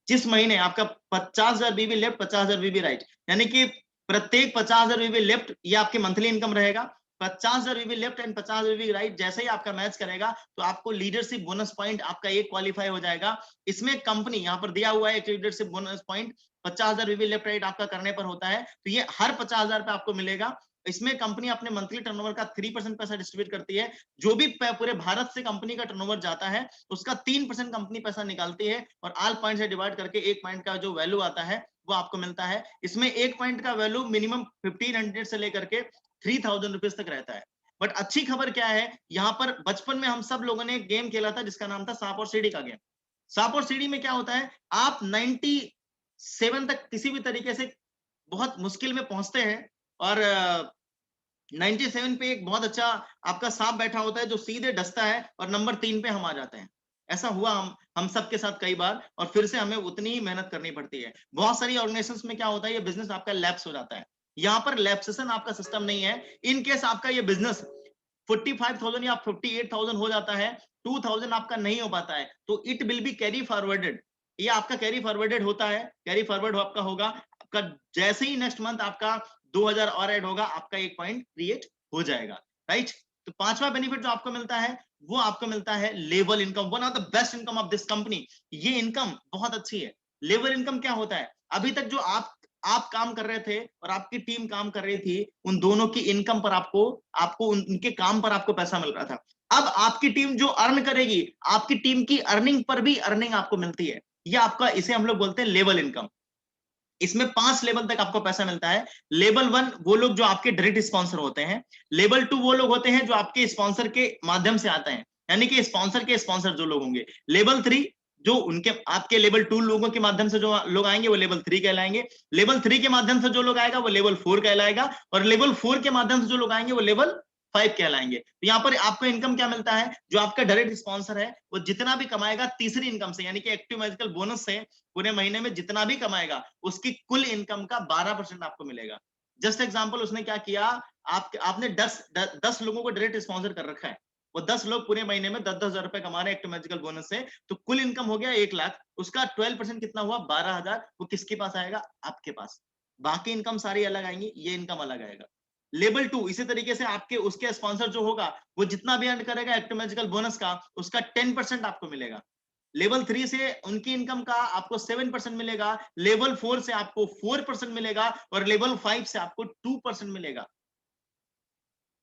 जिस महीने आपका 50,000 बीबी लेफ्ट 50,000 बीबी राइट, यानी कि प्रत्येक 50,000 बीबी लेफ्ट ये आपकी मंथली इनकम रहेगा, 50,000 बीबी लेफ्ट एंड 50,000 बीबी राइट जैसे ही आपका मैच करेगा तो आपको लीडरशिप बोनस पॉइंट आपका एक क्वालिफाई हो जाएगा। इसमें कंपनी यहाँ पर दिया हुआ है एक लीडरशिप बोनस पॉइंट 50,000 बीबी लेफ्ट राइट आपका करने पर होता है, तो ये हर 50,000 पे आपको मिलेगा। इसमें कंपनी अपने मंथली टर्नओवर का 3% पैसा डिस्ट्रीब्यूट करती है। जो भी पूरे भारत से कंपनी का टर्नओवर जाता है उसका 3% कंपनी पैसा निकालती है, और ऑल पॉइंट से डिवाइड करके एक पॉइंट का जो वैल्यू आता है वो आपको मिलता है। इसमें एक पॉइंट का वैल्यू मिनिमम 1500 से लेकर के 3,000 रुपीज तक रहता है। बट अच्छी खबर क्या है, यहाँ पर बचपन में हम सब लोगों ने एक गेम खेला था जिसका नाम था सांप और सीढ़ी का गेम। सांप और सीढ़ी में क्या होता है, आप 97 तक किसी भी तरीके से बहुत मुश्किल में पहुंचते हैं, और 97 पे एक बहुत अच्छा आपका सांप बैठा होता है जो सीधे डसता है, और नंबर 3 पे हम आ जाते हैं। ऐसा हुआ हम सबके साथ कई बार, और फिर से हमें उतनी ही मेहनत करनी पड़ती है। बहुत सारी ऑर्गेनाइजेशंस में क्या होता है, ये बिजनेस आपका लैप्स हो जाता है। यहाँ पर लैप्सेशन आपका सिस्टम नहीं है। इन केस आपका ये बिजनेस 45,000 या 58,000 हो जाता है, 2,000 आपका नहीं हो पाता है, तो it will be carry forwarded. ये आपका कैरी फॉरवर्डेड होता है, कैरी फॉरवर्ड आपका होगा, आपका जैसे ही नेक्स्ट मंथ आपका 2,000 और ऐड होगा, आपका एक पॉइंट क्रिएट हो जाएगा, राइट। तो पांचवा बेनिफिट जो आपको मिलता है वो आपको मिलता है level income, one of the best income of this company. ये इनकम बहुत अच्छी है। लेवल इनकम क्या होता है, अभी तक जो आप काम कर रहे थे और आपकी टीम काम कर रही थी, उन दोनों की इनकम पर आपको उनके काम पर आपको पैसा मिल रहा था। अब आपकी टीम जो अर्न करेगी, आपकी टीम की अर्निंग पर भी अर्निंग आपको मिलती है। ये आपका, इसे हम लोग बोलते हैं लेवल इनकम। इसमें 5 लेवल तक आपको पैसा मिलता है। लेवल 1 वो लोग जो आपके डायरेक्ट स्पॉन्सर होते हैं। लेवल 2 वो लोग होते हैं जो आपके स्पॉन्सर के माध्यम से आते हैं, यानी कि स्पॉन्सर के स्पॉन्सर जो लोग होंगे। लेवल 3 जो उनके आपके लेवल 2 लोगों के माध्यम से जो लोग आएंगे वो लेवल 3 कहलाएंगे। लेवल 3 के माध्यम से जो लोग आएगा वो लेवल 4 कहलाएगा, और लेवल 4 के माध्यम से जो लोग आएंगे वो लेवल 5 कहलाएंगे। तो यहाँ पर आपको इनकम क्या मिलता है, जो आपका डायरेक्ट स्पॉन्सर है वो जितना भी कमाएगा तीसरी इनकम से, यानी कि एक्टिव मैजिकल बोनस से पूरे महीने में जितना भी कमाएगा उसकी कुल इनकम का 12% आपको मिलेगा। जस्ट एग्जांपल, उसने क्या किया, आपने 10 लोगों को डायरेक्ट स्पॉन्सर कर रखा है, वो 10 लोग पूरे महीने में 10-10 हजार रुपए कमा रहे हैं एक्टिव मैजिकल बोनस से, तो कुल इनकम हो गया 1 लाख, उसका 12% कितना हुआ 12,000, वो किसके पास आएगा, आपके पास। बाकी इनकम सारी अलग आएंगी, ये इनकम अलग आएगा। लेवल 2 इसी तरीके से आपके उसके स्पॉन्सर जो होगा वो जितना भी अर्न करेगा एक्टिव मैजिकल बोनस का, उसका 10% आपको मिलेगा। लेवल 3 से उनकी इनकम का आपको 7% मिलेगा, लेवल 4 से आपको 4% मिलेगा और लेवल 5 से आपको 2% मिलेगा।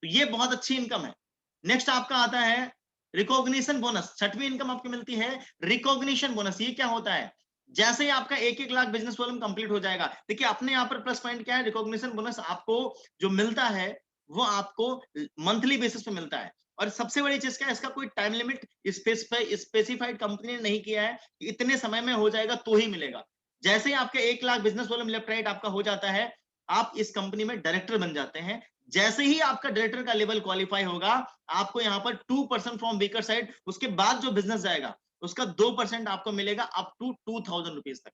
तो ये बहुत अच्छी इनकम है। नेक्स्ट आपका आता है रिकॉग्निशन बोनस, छठवीं इनकम आपको मिलती है रिकॉग्निशन बोनस। ये क्या होता है, जैसे ही आपका 1-1 लाख बिजनेस वॉल्यूम कंप्लीट हो जाएगा, देखिए अपने यहाँ पर प्लस पॉइंट क्या है, रिकॉग्निशन बोनस आपको जो मिलता है वो आपको मंथली बेसिस पे मिलता है। और सबसे बड़ी चीज क्या है, इसका कोई टाइम लिमिट स्पेसिफाइड कंपनी ने नहीं किया है कि इतने समय में हो जाएगा तो ही मिलेगा। जैसे ही आपका 1 lakh business volume left right आपका हो जाता है, आप इस कंपनी में डायरेक्टर बन जाते हैं। जैसे ही आपका डायरेक्टर का लेवल क्वालिफाई होगा, आपको यहाँ पर 2% फ्रॉम वीकर साइड, उसके बाद जो बिजनेस जाएगा उसका 2% आपको मिलेगा अप टू 2,000 रुपीज तक।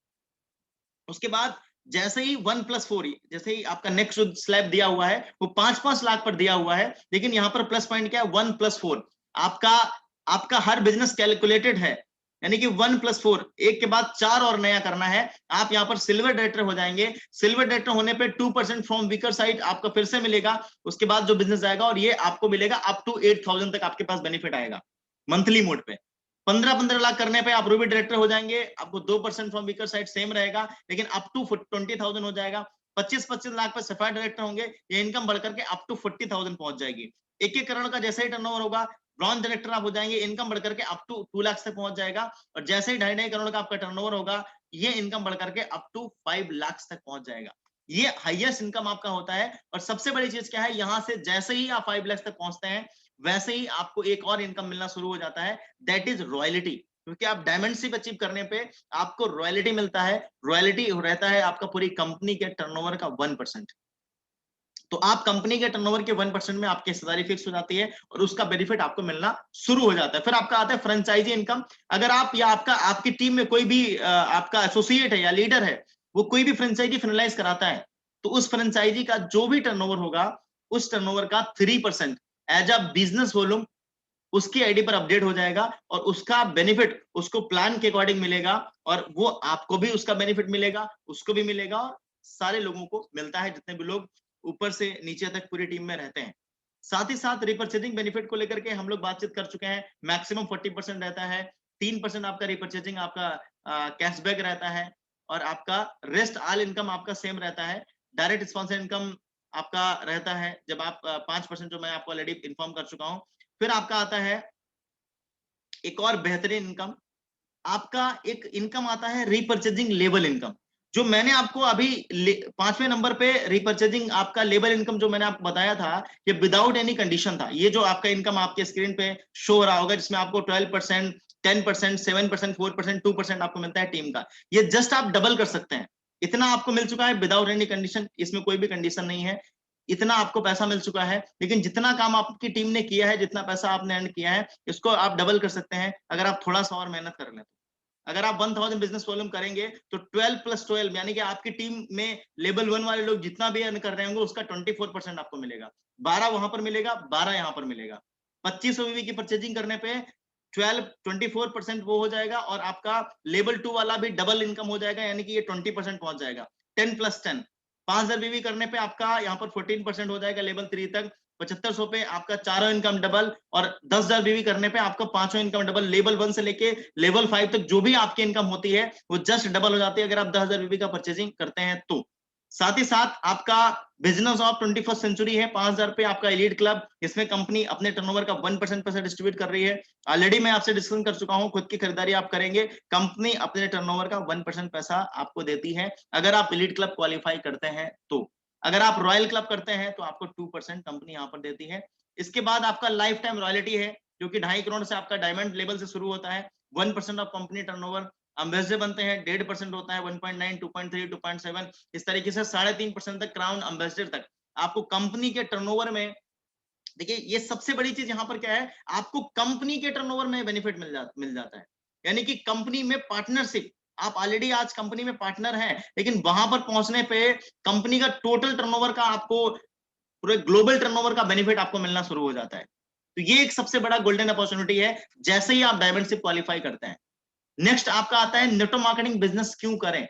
उसके बाद जैसे ही 1+4, जैसे ही आपका नेक्स्ट जो स्लैब दिया हुआ है वो 5-5 लाख पर दिया हुआ है, लेकिन यहाँ पर प्लस पॉइंट क्या है, 1+4 आपका आपका हर बिजनेस कैलकुलेटेड है, यानी कि 1+4 एक के बाद 4 और नया करना है। आप यहाँ पर सिल्वर डायरेक्टर हो जाएंगे। सिल्वर डायरेक्टर होने पे 2% फ्रॉम वीकर साइड आपका फिर से मिलेगा, उसके बाद जो बिजनेस जाएगा, और ये आपको मिलेगा अप टू 8,000 तक आपके पास बेनिफिट आएगा मंथली मोड पे। 15-15 लाख करने पे आप रूबी डायरेक्टर हो जाएंगे, आपको 2% फ्रॉम वीकर साइड सेम रहेगा, लेकिन अप टू 20,000 हो जाएगा। 25-25 लाख पे सफायर डायरेक्टर होंगे, ये इनकम बढ़कर के अप टू 40,000 पहुंच जाएगी। 1-1 करोड़ का जैसे ही टर्नओवर होगा, ब्रॉन्ज डायरेक्टर आप हो जाएंगे, इनकम बढ़कर के अप टू 2 लाख तक पहुंच जाएगा। और जैसे ही 2.5 करोड़ का आपका टर्नओवर होगा, ये इनकम बढ़कर के अप टू 5 लाख तक पहुंच जाएगा। ये हाईएस्ट इनकम आपका होता है। और सबसे बड़ी चीज क्या है, यहां से जैसे ही आप 5 लाख तक पहुंचते हैं, वैसे ही आपको एक और इनकम मिलना शुरू हो जाता है, दैट इज रॉयल्टी। क्योंकि आप डायमेंडशिप अचीव करने पे आपको रॉयल्टी मिलता है। रॉयल्टी रहता है आपका पूरी कंपनी के टर्नओवर का 1%। तो आप कंपनी के टर्नओवर के 1% में आपकी हिस्सेदारी फिक्स हो जाती है और उसका बेनिफिट आपको मिलना शुरू हो जाता है। फिर आपका आता है फ्रेंचाइजी इनकम। अगर आप या आपकी टीम में कोई भी आपका एसोसिएट है या लीडर है, वो कोई भी फ्रेंचाइजी फाइनलाइज कराता है, तो उस फ्रेंचाइजी का जो भी टर्नओवर होगा, उस टर्नओवर का 3% एज अ बिजनेस वॉल्यूम उसकी आईडी पर अपडेट हो जाएगा और उसका बेनिफिट उसको प्लान के अकॉर्डिंग मिलेगा। और वो आपको भी उसका बेनिफिट मिलेगा, उसको भी मिलेगा, और सारे लोगों को मिलता है, जितने भी लोग ऊपर से नीचे तक पूरी टीम में रहते हैं। साथ ही साथ रिपर्चेजिंग बेनिफिट को लेकर के हम लोग बातचीत कर चुके हैं। मैक्सिमम 40% रहता है, 3% आपका रिपर्चेजिंग आपका कैशबैक रहता है, और आपका रेस्ट ऑल इनकम आपका सेम रहता है। डायरेक्ट स्पॉन्सर इनकम आपका रहता है जब आप 5%, जो मैं आपको ऑलरेडी इन्फॉर्म कर चुका हूं। फिर आपका आता है एक और बेहतरीन इनकम, आपका एक इनकम आता है रिपर्चेजिंग लेवल इनकम, जो मैंने आपको अभी 5वें नंबर पे रिपर्चेजिंग आपका लेवल इनकम जो मैंने आपको बताया था, ये विदाउट एनी कंडीशन था। ये जो आपका इनकम आपके स्क्रीन पे शो हो रहा होगा, जिसमें आपको 12%, 10%, 7%, 4%, 2% आपको मिलता है टीम का, ये जस्ट आप डबल कर सकते हैं। इतना आपको मिल चुका है विदाउट एनी कंडीशन, इसमें कोई भी कंडीशन नहीं है। इतना आपको पैसा मिल चुका है, लेकिन जितना काम आपकी टीम ने किया है, जितना पैसा आपने अर्न किया है, इसको आप डबल कर सकते हैं अगर आप थोड़ा सा और मेहनत कर लें। अगर आप 1000 बिजनेस वॉल्यूम करेंगे तो 12+12 यानी कि आपकी टीम में लेवल 1 वाले लोग जितना भी अर्न कर रहे होंगे, उसका 24% आपको मिलेगा। 12 वहां पर मिलेगा, 12 यहां पर मिलेगा। 25 OVV की परचेजिंग करने पे 24% वो हो जाएगा, और आपका लेवल 2 वाला भी डबल इनकम हो जाएगा, यानी कि ये 20% पहुंच जाएगा। 10+10 5,000 बीवी करने पे आपका यहाँ पर 14% हो जाएगा लेवल 3 तक। 7500 पे आपका चारों इनकम डबल, और 10,000 बीवी करने पे आपका पांचों इनकम डबल। लेवल 1 से लेके लेवल 5 तक जो भी आपकी इनकम होती है वो जस्ट डबल हो जाती है अगर आप 10,000 बीवी का परचेजिंग करते हैं तो। साथ ही साथ आपका बिजनेस ऑफ 21st सेंचुरी है, 5,000 पे आपका एलीट क्लब, इसमें कंपनी अपने टर्नओवर का 1% पैसा डिस्ट्रीब्यूट कर रही है। ऑलरेडी मैं आपसे डिस्कस कर चुका हूं, खुद की खरीदारी आप करेंगे, कंपनी अपने टर्नओवर का 1% पैसा आपको देती है अगर आप एलीट क्लब क्वालिफाई करते हैं तो। अगर आप रॉयल क्लब करते हैं तो आपको 2% कंपनी यहाँ पर देती है। इसके बाद आपका लाइफ टाइम रॉयल्टी है, जो कि 2.5 करोड़ से आपका डायमंड लेवल से शुरू होता है। 1% ऑफ कंपनी टर्नओवर। एम्बेसडर बनते हैं 1.5% होता है, 1.9, 2.3, 2.7, इस तरीके से 3.5% तक क्राउन एम्बेसडर तक आपको कंपनी के टर्नओवर में देखिए ये सबसे बड़ी चीज यहाँ पर क्या है, आपको कंपनी के टर्नओवर में बेनिफिट मिल जाता है। यानी कि कंपनी में पार्टनरशिप, आप ऑलरेडी आज कंपनी में पार्टनर हैं, लेकिन वहां पर पहुंचने पे कंपनी का टोटल टर्नओवर का आपको, पूरे ग्लोबल टर्नओवर का बेनिफिट आपको मिलना शुरू हो जाता है। तो ये एक सबसे बड़ा गोल्डन अपॉर्चुनिटी है जैसे ही आप डायमंड से क्वालिफाई करते हैं। नेक्स्ट आपका आता है नेटवर्क मार्केटिंग बिजनेस क्यों करें।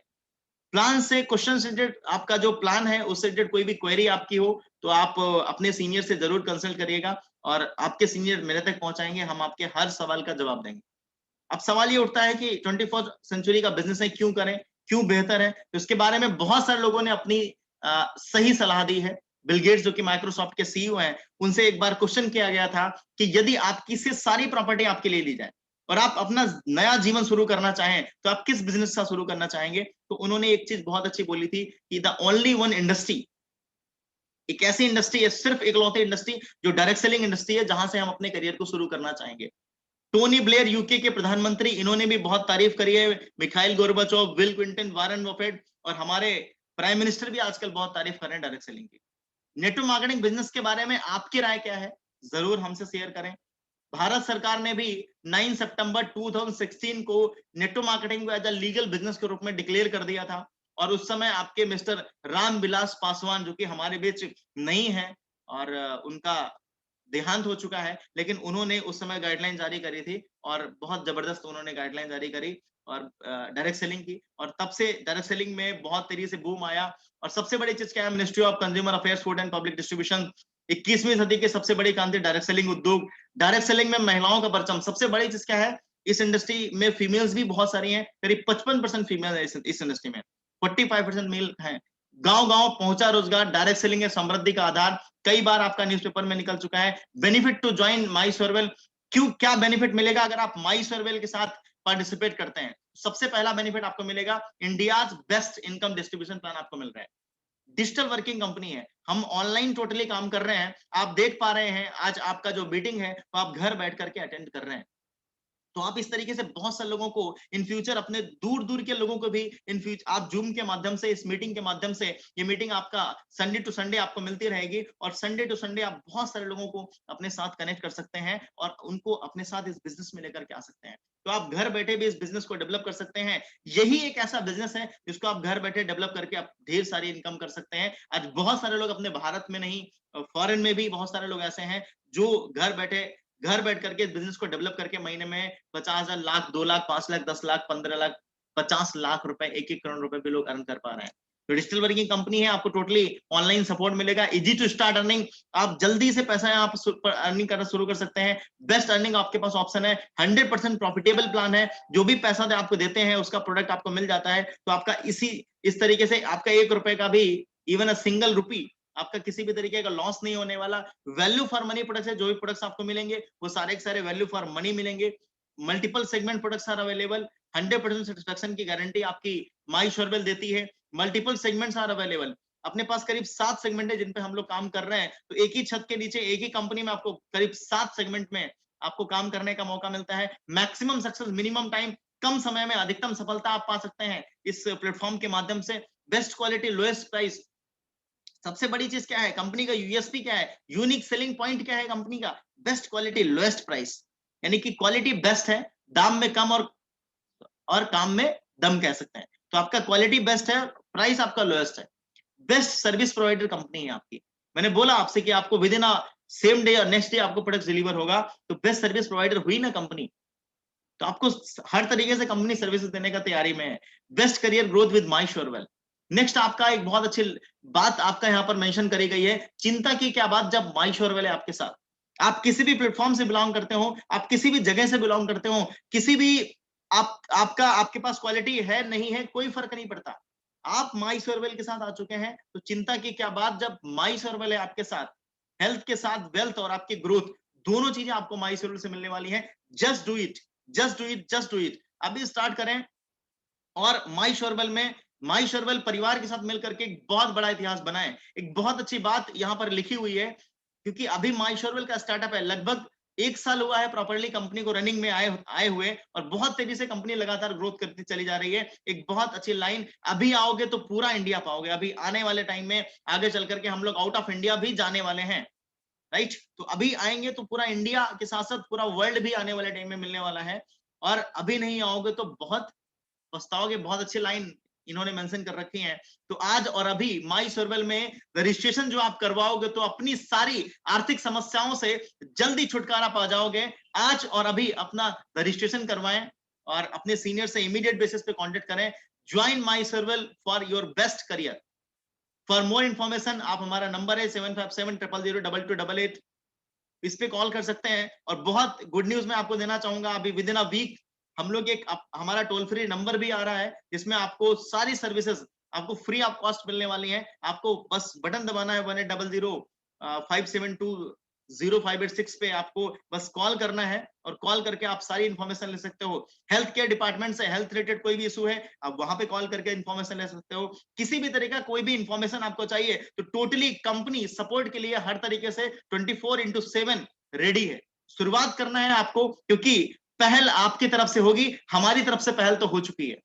प्लान से, क्वेश्चन से रिलेटेड आपका जो प्लान है उससे रिलेटेड कोई भी क्वेरी आपकी हो तो आप अपने सीनियर से जरूर कंसल्ट करिएगा, और आपके सीनियर मेरे तक पहुंचाएंगे, हम आपके हर सवाल का जवाब देंगे। अब सवाल ये उठता है कि 21st सेंचुरी का बिजनेस है क्यों करें, क्यों बेहतर है, तो इसके बारे में बहुत सारे लोगों ने अपनी सही सलाह दी है। बिल गेट्स जो कि माइक्रोसॉफ्ट के सीईओ हैं, उनसे एक बार क्वेश्चन किया गया था कि यदि आपकी से सारी प्रॉपर्टी आपके लिए ली जाए और आप अपना नया जीवन शुरू करना चाहें तो आप किस बिजनेस से शुरू करना चाहेंगे। तो उन्होंने एक चीज बहुत अच्छी बोली थी कि द ओनली वन इंडस्ट्री, एक ऐसी इंडस्ट्री है, सिर्फ इकलौती इंडस्ट्री जो डायरेक्ट सेलिंग इंडस्ट्री है, जहां से हम अपने करियर को शुरू करना चाहेंगे। टोनी ब्लेयर यूके के प्रधानमंत्री, इन्होंने भी बहुत तारीफ करी है। Mikhail Gorbachev, bill Clinton, Warren Buffett और हमारे प्राइम मिनिस्टर भी आजकल बहुत तारीफ कर रहे हैं डायरेक्ट सेलिंग की। नेटवर्क मार्केटिंग बिजनेस के बारे में आपकी राय क्या है, जरूर हमसे शेयर करें। भारत सरकार ने भी 9 सितंबर 2016 को नेटवर्क मार्केटिंग को एज अ लीगल बिजनेस के रूप में डिक्लेयर कर दिया था, और उस समय आपके मिस्टर रामविलास पासवान जो कि हमारे बीच नहीं है, और उनका देहांत हो चुका है, लेकिन उन्होंने उस समय गाइडलाइन जारी करी थी, और बहुत जबरदस्त उन्होंने गाइडलाइन जारी करी और डायरेक्ट सेलिंग की, और तब से डायरेक्ट सेलिंग में बहुत तेजी से बूम आया। और सबसे बड़ी चीज क्या है, ministry of consumer affairs, food and public distribution, 21वीं सदी की सबसे बड़ी क्रांति डायरेक्ट सेलिंग उद्योग। डायरेक्ट सेलिंग में महिलाओं का परचम, सबसे बड़ी चीज क्या है, इस इंडस्ट्री में फीमेल्स भी बहुत सारी हैं, करीब 55% फीमेल है इस इंडस्ट्री में, 45% मेल है। गांव गांव पहुंचा रोजगार, डायरेक्ट सेलिंग है समृद्धि का आधार। कई बार आपका न्यूज़पेपर में निकल चुका है। बेनिफिट टू ज्वाइन माई सर्वेल, क्यों, क्या बेनिफिट मिलेगा अगर आप माई सर्वेल के साथ पार्टिसिपेट करते हैं। सबसे पहला बेनिफिट आपको मिलेगा, India best income distribution plan आपको मिल रहा है। डिजिटल वर्किंग कंपनी है, हम ऑनलाइन टोटली काम कर रहे हैं। आप देख पा रहे हैं आज आपका जो मीटिंग है वो आप घर बैठ करके अटेंड कर रहे हैं। तो आप इस तरीके से बहुत सारे लोगों को इन फ्यूचर, अपने दूर दूर के लोगों को भी इन फ्यूचर आप जूम के माध्यम से, इस मीटिंग के माध्यम से, ये मीटिंग आपका संडे टू संडे आपको मिलती रहेगी, और संडे टू संडे आप बहुत सारे लोगों को अपने साथ कनेक्ट कर सकते हैं और उनको अपने साथ इस बिजनेस में लेकर के आ सकते हैं। तो आप घर बैठे भी इस बिजनेस को डेवलप कर सकते हैं। यही एक ऐसा बिजनेस है जिसको आप घर बैठे डेवलप करके आप ढेर सारी इनकम कर सकते हैं। आज बहुत सारे लोग अपने भारत में नहीं, फॉरेन में भी बहुत सारे लोग ऐसे हैं जो घर बैठ करके बिजनेस को डेवलप करके महीने में 50,000, लाख, 2 लाख, 5 लाख, 10 लाख, 15 लाख, 50 लाख रुपए, 1-1 करोड़ रुपए भी लोग अर्न कर पा रहे हैं। तो डिजिटल वर्किंग कंपनी है, आपको टोटली ऑनलाइन सपोर्ट मिलेगा, इजी टू स्टार्ट अर्निंग, आप जल्दी से पैसा आप अर्निंग करना शुरू कर सकते हैं। बेस्ट अर्निंग आपके पास ऑप्शन है, 100% प्रॉफिटेबल प्लान है, जो भी पैसा आपको देते हैं उसका प्रोडक्ट आपको मिल जाता है। तो आपका इस तरीके से आपका 1 रुपए का भी, इवन अ सिंगल रुपी, आपका किसी भी तरीके का लॉस नहीं होने वाला। वैल्यू फॉर मनी प्रोडक्ट्स है, जो भी प्रोडक्ट्स आपको मिलेंगे वो सारे के सारे वैल्यू फॉर मनी मिलेंगे। Multiple segment products are available, 100% satisfaction की गारंटी आपकी माई शोरवेल देती है। मल्टीपल सेगमेंट्स आर अवेलेबल, अपने पास करीब 7 सेगमेंट है जिन पे हम लोग काम कर रहे हैं। तो एक ही छत के नीचे एक ही कंपनी में आपको करीब 7 सेगमेंट में आपको काम करने का मौका मिलता है। मैक्सिमम सक्सेस, मिनिमम टाइम, कम समय में अधिकतम सफलता आप पा सकते हैं इस प्लेटफॉर्म के माध्यम से। बेस्ट क्वालिटी, लोएस्ट प्राइस, सबसे बड़ी चीज क्या है, कंपनी का यूएसपी क्या है, यूनिक सेलिंग पॉइंट क्या है कंपनी का, बेस्ट क्वालिटी लोएस्ट प्राइस। यानी कि क्वालिटी बेस्ट है, दाम में कम, और काम में दम कह सकते हैं। तो आपका क्वालिटी बेस्ट है, प्राइस आपका लोएस्ट है। बेस्ट सर्विस प्रोवाइडर कंपनी है आपकी। मैंने बोला आपसे कि आपको with in a same day और नेक्स्ट डे आपको प्रोडक्ट डिलीवर होगा, तो बेस्ट सर्विस प्रोवाइडर हुई ना कंपनी। तो आपको हर तरीके से कंपनी सर्विसेज देने का तैयारी में है। Best career growth with my Surewell. Next आपका एक बहुत अच्छी बात आपका यहाँ पर मेंशन करी गई है, चिंता की क्या बात जब माई श्योरवेल है आपके साथ। आप किसी भी प्लेटफॉर्म से बिलोंग करते हो, आप किसी भी जगह से बिलोंग करते हो, किसी भी आपके पास क्वालिटी है नहीं है कोई फर्क नहीं पड़ता, आप माई सर्वेल के साथ आ चुके हैं, तो चिंता की क्या बात जब माई सर्वेल है आपके साथ। हेल्थ के साथ वेल्थ और आपकी ग्रोथ, दोनों चीजें आपको माई सर्वेल से मिलने वाली है। Just do it, just do it, just do it, अभी स्टार्ट करें। और माई शोरबल में, माई शोरबल परिवार के साथ मिलकर के एक बहुत बड़ा इतिहास बनाएं। एक बहुत अच्छी बात यहां पर लिखी हुई है, क्योंकि अभी माई शोरबल का स्टार्टअप है, लगभग 1 साल हुआ है प्रॉपरली कंपनी को रनिंग में आए हुए, और बहुत तेजी से कंपनी लगातार ग्रोथ करती चली जा रही है। एक बहुत अच्छी लाइन, अभी आओगे तो पूरा इंडिया पाओगे, अभी आने वाले टाइम में आगे चल करके हम लोग आउट ऑफ इंडिया भी जाने वाले हैं। राइट। तो अभी आएंगे तो पूरा इंडिया के साथ साथ पूरा वर्ल्ड भी आने वाले टाइम में मिलने वाला है, और अभी नहीं आओगे तो बहुत पछताओगे। बहुत अच्छी लाइन इन्होंने मेंशन कर रखी है। तो आज और अभी माई सर्वेल में रजिस्ट्रेशन जो आप करवाओगे तो अपनी सारी आर्थिक समस्याओं से जल्दी छुटकारा पा जाओगे। आज और अभी अपना रजिस्ट्रेशन करवाएं और अपने सीनियर से इमीडिएट बेसिस पे कांटेक्ट करें। Join my surveil for your best career. For more information आप हमारा नंबर है 7570022288, इस पे कॉल कर सकते हैं। और बहुत गुड न्यूज मैं आपको देना चाहूंगा, अभी विद इन अ वीक हम लोग एक हमारा टोल फ्री नंबर भी आ रहा है, जिसमें आपको सारी सर्विसेज आपको फ्री ऑफ कॉस्ट मिलने वाली हैं। आपको बस बटन दबाना है 1800-572-0586 पे, आपको बस कॉल करना है और कॉल करके आप सारी इंफॉर्मेशन ले सकते हो। हेल्थ केयर डिपार्टमेंट से हेल्थ रिलेटेड कोई भी इशू है, आप वहां पे कॉल करके इंफॉर्मेशन ले सकते हो। किसी भी तरह का कोई भी इंफॉर्मेशन आपको चाहिए तो टोटली कंपनी सपोर्ट के लिए हर तरीके से 24/7 रेडी है। शुरुआत करना है आपको, क्योंकि पहल आपकी तरफ से होगी, हमारी तरफ से पहल तो हो चुकी है।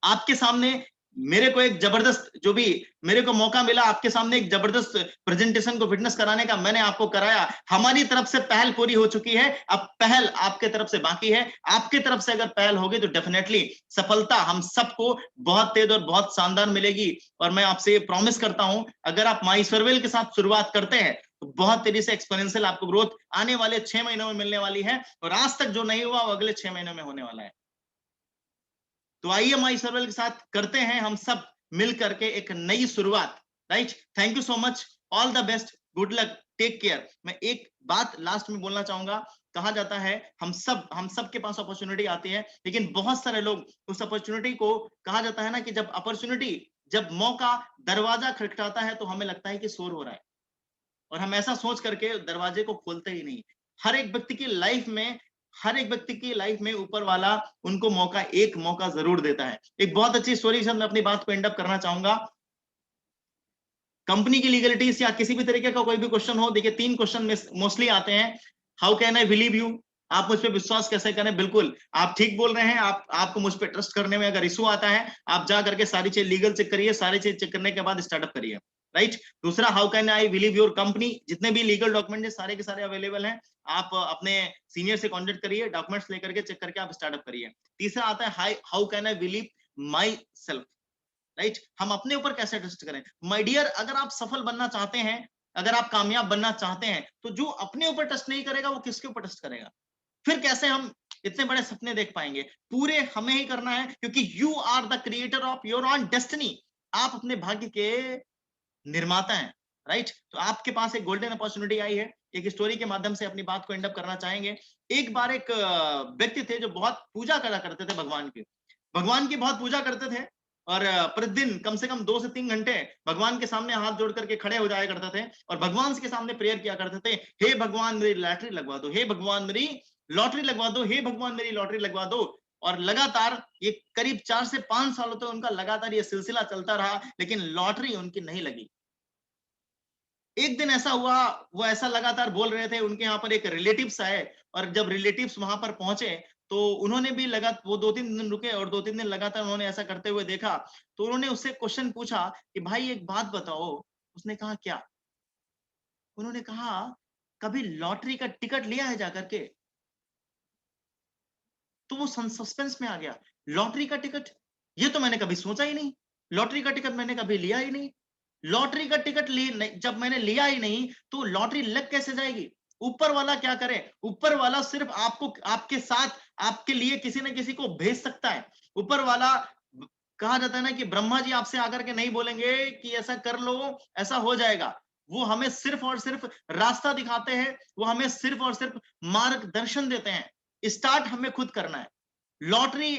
आपके सामने मेरे को एक जबरदस्त, जो भी मेरे को मौका मिला आपके सामने एक जबरदस्त प्रेजेंटेशन को फिटनेस कराने का, मैंने आपको कराया। हमारी तरफ से पहल पूरी हो चुकी है, अब पहल आपके तरफ से बाकी है। आपके तरफ से अगर पहल होगी तो डेफिनेटली सफलता हम सबको बहुत तेज और बहुत शानदार मिलेगी। और मैं आपसे ये प्रॉमिस करता हूं, अगर आप माई सर्वेल के साथ शुरुआत करते हैं तो बहुत तेजी से एक्सपोनेंशियल आपको ग्रोथ आने वाले 6 महीनों में मिलने वाली है, और आज तक जो नहीं हुआ वो अगले 6 महीनों में होने वाला है। तो आइए माई सर्वेल के साथ करते हैं हम सब मिल करके एक नई शुरुआत। Right, thank you so much, all the best, good luck, take care. मैं एक बात लास्ट में बोलना चाहूंगा, कहा जाता है हम सब के पास अपॉर्चुनिटी आती है, लेकिन बहुत सारे लोग उस अपॉर्चुनिटी को, कहा जाता है ना कि जब अपॉर्चुनिटी, जब मौका दरवाजा खटखटाता है तो हमें लगता है कि शोर हो रहा है, और हम ऐसा सोच करके दरवाजे को खोलते ही नहीं। हर एक व्यक्ति की लाइफ में, हर एक व्यक्ति की लाइफ में ऊपर वाला उनको एक मौका जरूर देता है। एक बहुत अच्छी स्टोरी से मैं अपनी बात को एंड अप करना चाहूंगा। कंपनी की लीगलिटीज या किसी भी तरीके का कोई भी क्वेश्चन हो, देखिए 3 क्वेश्चन मोस्टली आते हैं। How can I believe you, आप मुझ पे विश्वास कैसे करें। बिल्कुल आप ठीक बोल रहे हैं, आपको मुझ पे ट्रस्ट करने में अगर इशू आता है, आप जा करके सारी चीज लीगल चेक करिए, सारी चीज चेक करने के बाद स्टार्टअप करिए। राइट। दूसरा, how can I believe your company, जितने भी लीगल डॉक्यूमेंट सारे के सारे अवेलेबल हैं, आप अपने सीनियर से कॉन्टेक्ट करिए, डॉक्यूमेंट्स लेकर के चेक करके आप स्टार्टअप करिए। तीसरा आता है how can I believe my self, right, हम अपने ऊपर कैसे ट्रस्ट करें। माय डियर, अगर आप सफल बनना चाहते हैं, अगर आप कामयाब बनना चाहते हैं, तो जो अपने ऊपर ट्रस्ट नहीं करेगा वो किसके ऊपर ट्रस्ट करेगा। फिर कैसे हम इतने बड़े सपने देख पाएंगे। पूरे हमें ही करना है, क्योंकि you are the creator of your own destiny, आप अपने भाग्य के निर्माता हैं। राइट, तो आपके पास एक गोल्डन अपॉर्चुनिटी आई है। एक स्टोरी के माध्यम से अपनी बात को एंड अप करना चाहेंगे। एक बार एक व्यक्ति थे जो बहुत पूजा करा करते थे, भगवान की बहुत पूजा करते थे, और प्रतिदिन कम से कम 2 से 3 घंटे भगवान के सामने हाथ जोड़ करके खड़े हो जाया करते थे, और भगवान के सामने प्रेयर किया करते थे, हे भगवान मेरी लॉटरी लगवा दो, हे भगवान मेरी लॉटरी लगवा दो, हे भगवान मेरी लॉटरी लगवा दो। और लगातार ये करीब 4 से 5 सालों तक उनका लगातार ये सिलसिला चलता रहा, लेकिन लॉटरी उनकी नहीं लगी। एक दिन ऐसा हुआ, वो ऐसा लगातार बोल रहे थे, उनके यहाँ पर एक रिलेटिव्स आए, और जब रिलेटिव्स वहां पर पहुंचे तो उन्होंने भी वो 2-3 दिन रुके, और 2-3 दिन लगातार उन्होंने ऐसा करते हुए देखा। तो उन्होंने उससे क्वेश्चन पूछा कि भाई एक बात बताओ। उसने कहा क्या। उन्होंने कहा, कभी लॉटरी का टिकट लिया है जाकर के। तो वो सस्पेंस में आ गया, लॉटरी का टिकट, ये तो मैंने कभी सोचा ही नहीं, लॉटरी का टिकट मैंने कभी लिया ही नहीं। लॉटरी का टिकट जब मैंने लिया ही नहीं तो लॉटरी लग कैसे जाएगी। ऊपर वाला क्या करे, ऊपर वाला सिर्फ आपको, आपके साथ, आपके लिए किसी न किसी को भेज सकता है। ऊपर वाला, कहा जाता है ना कि ब्रह्मा जी आपसे आकर के नहीं बोलेंगे कि ऐसा कर लो, ऐसा हो जाएगा। वो हमें सिर्फ और सिर्फ रास्ता दिखाते हैं, वो हमें सिर्फ और सिर्फ मार्गदर्शन देते हैं। स्टार्ट हमें खुद करना है। लॉटरी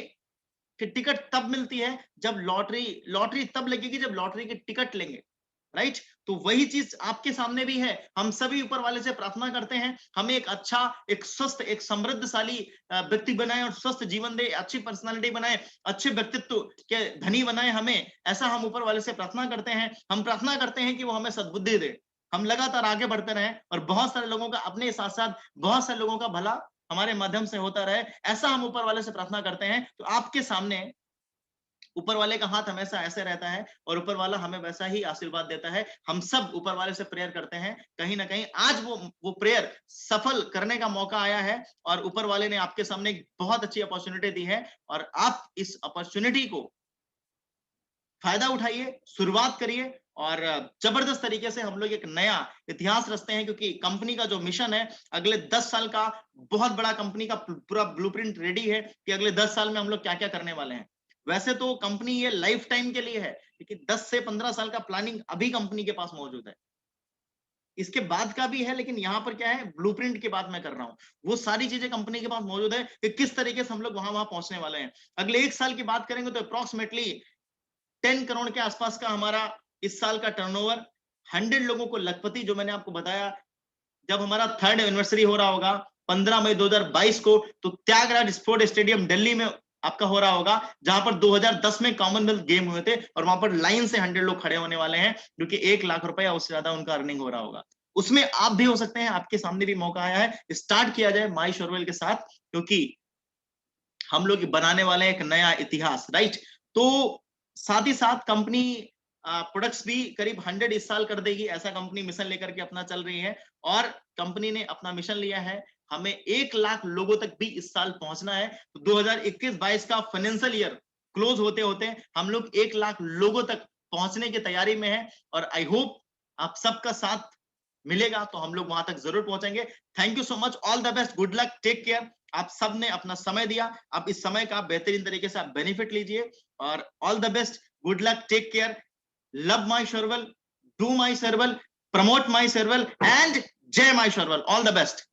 की टिकट तब मिलती है जब लॉटरी तब लगेगी जब लॉटरी की टिकट लेंगे। राइट, तो वही चीज आपके सामने भी है। हम सभी ऊपर वाले से प्रार्थना करते हैं हमें एक अच्छा, एक स्वस्थ, एक समृद्धशाली व्यक्ति बनाए, और स्वस्थ जीवन दे, अच्छी पर्सनालिटी बनाए, अच्छे व्यक्तित्व के धनी बनाए हमें। ऐसा हम ऊपर वाले से प्रार्थना करते हैं। हम प्रार्थना करते हैं कि वो हमें सद्बुद्धि दे, हम लगातार आगे बढ़ते रहें, और बहुत सारे लोगों का, अपने साथ साथ बहुत सारे लोगों का भला हमारे माध्यम से होता रहे। ऐसा हम ऊपर वाले से प्रार्थना करते हैं। तो आपके सामने ऊपर वाले का हाथ हमेशा ऐसे रहता है और ऊपर वाला हमें वैसा ही आशीर्वाद देता है। हम सब ऊपर वाले से प्रेयर करते हैं, कहीं ना कहीं आज वो प्रेयर सफल करने का मौका आया है और ऊपर वाले ने आपके सामने एक बहुत अच्छी अपॉर्चुनिटी दी है और आप इस अपॉर्चुनिटी को फायदा उठाइए, शुरुआत करिए और जबरदस्त तरीके से हम लोग एक नया इतिहास रचते हैं, क्योंकि कंपनी का जो मिशन है अगले 10 साल का, बहुत बड़ा कंपनी का पूरा ब्लूप्रिंट रेडी है कि अगले 10 साल में हम लोग क्या क्या करने वाले हैं। वैसे तो कंपनी ये लाइफ टाइम के लिए है, लेकिन 10 से 15 साल का प्लानिंग अभी कंपनी के पास मौजूद है, इसके बाद का भी है, लेकिन यहाँ पर क्या है, ब्लूप्रिंट की बात मैं कर रहा हूँ। वो सारी चीजें कंपनी के पास मौजूद है कि किस तरीके से हम लोग वहां पहुंचने वाले हैं। अगले 1 साल की बात करेंगे तो अप्रोक्सीमेटली 10 करोड़ के आसपास का हमारा इस साल का टर्नओवर, 100 लोगों को लखपति, जो मैंने आपको बताया, जब हमारा 3rd एनिवर्सरी हो रहा होगा 15 मई 2022 को, तो त्यागराज स्पोर्ट स्टेडियम दिल्ली में आपका हो रहा होगा, जहां पर 2010 में कॉमनवेल्थ गेम हुए थे और वहां पर लाइन से 100 लोग खड़े होने वाले हैं, जो कि 1 लाख रुपए या उससे ज्यादा उनका अर्निंग हो रहा होगा। उसमें आप भी हो सकते हैं, आपके सामने भी मौका आया है, स्टार्ट किया जाए माई शोरवेल के साथ, क्योंकि हम लोग बनाने वाले हैं एक नया इतिहास, राइट। तो साथ ही साथ कंपनी प्रोडक्ट्स भी करीब 100 इस साल कर देगी, ऐसा कंपनी मिशन लेकर के अपना चल रही है और कंपनी ने अपना मिशन लिया है, हमें 1 लाख लोगों तक भी इस साल पहुंचना है। तो 2021-22 का फाइनेंशियल ईयर क्लोज होते होते हम लोग 1 लाख लोगों तक पहुंचने की तैयारी में है और आई होप आप सबका साथ मिलेगा तो हम लोग वहां तक जरूर पहुंचेंगे। Thank you so much, all the best, good luck, take care. आप सब ने अपना समय दिया, आप इस समय का बेहतरीन तरीके से आप बेनिफिट लीजिए और all the best, good luck, take care, love my Surewell, do my Surewell, promote my Surewell and जय my Surewell, all the best.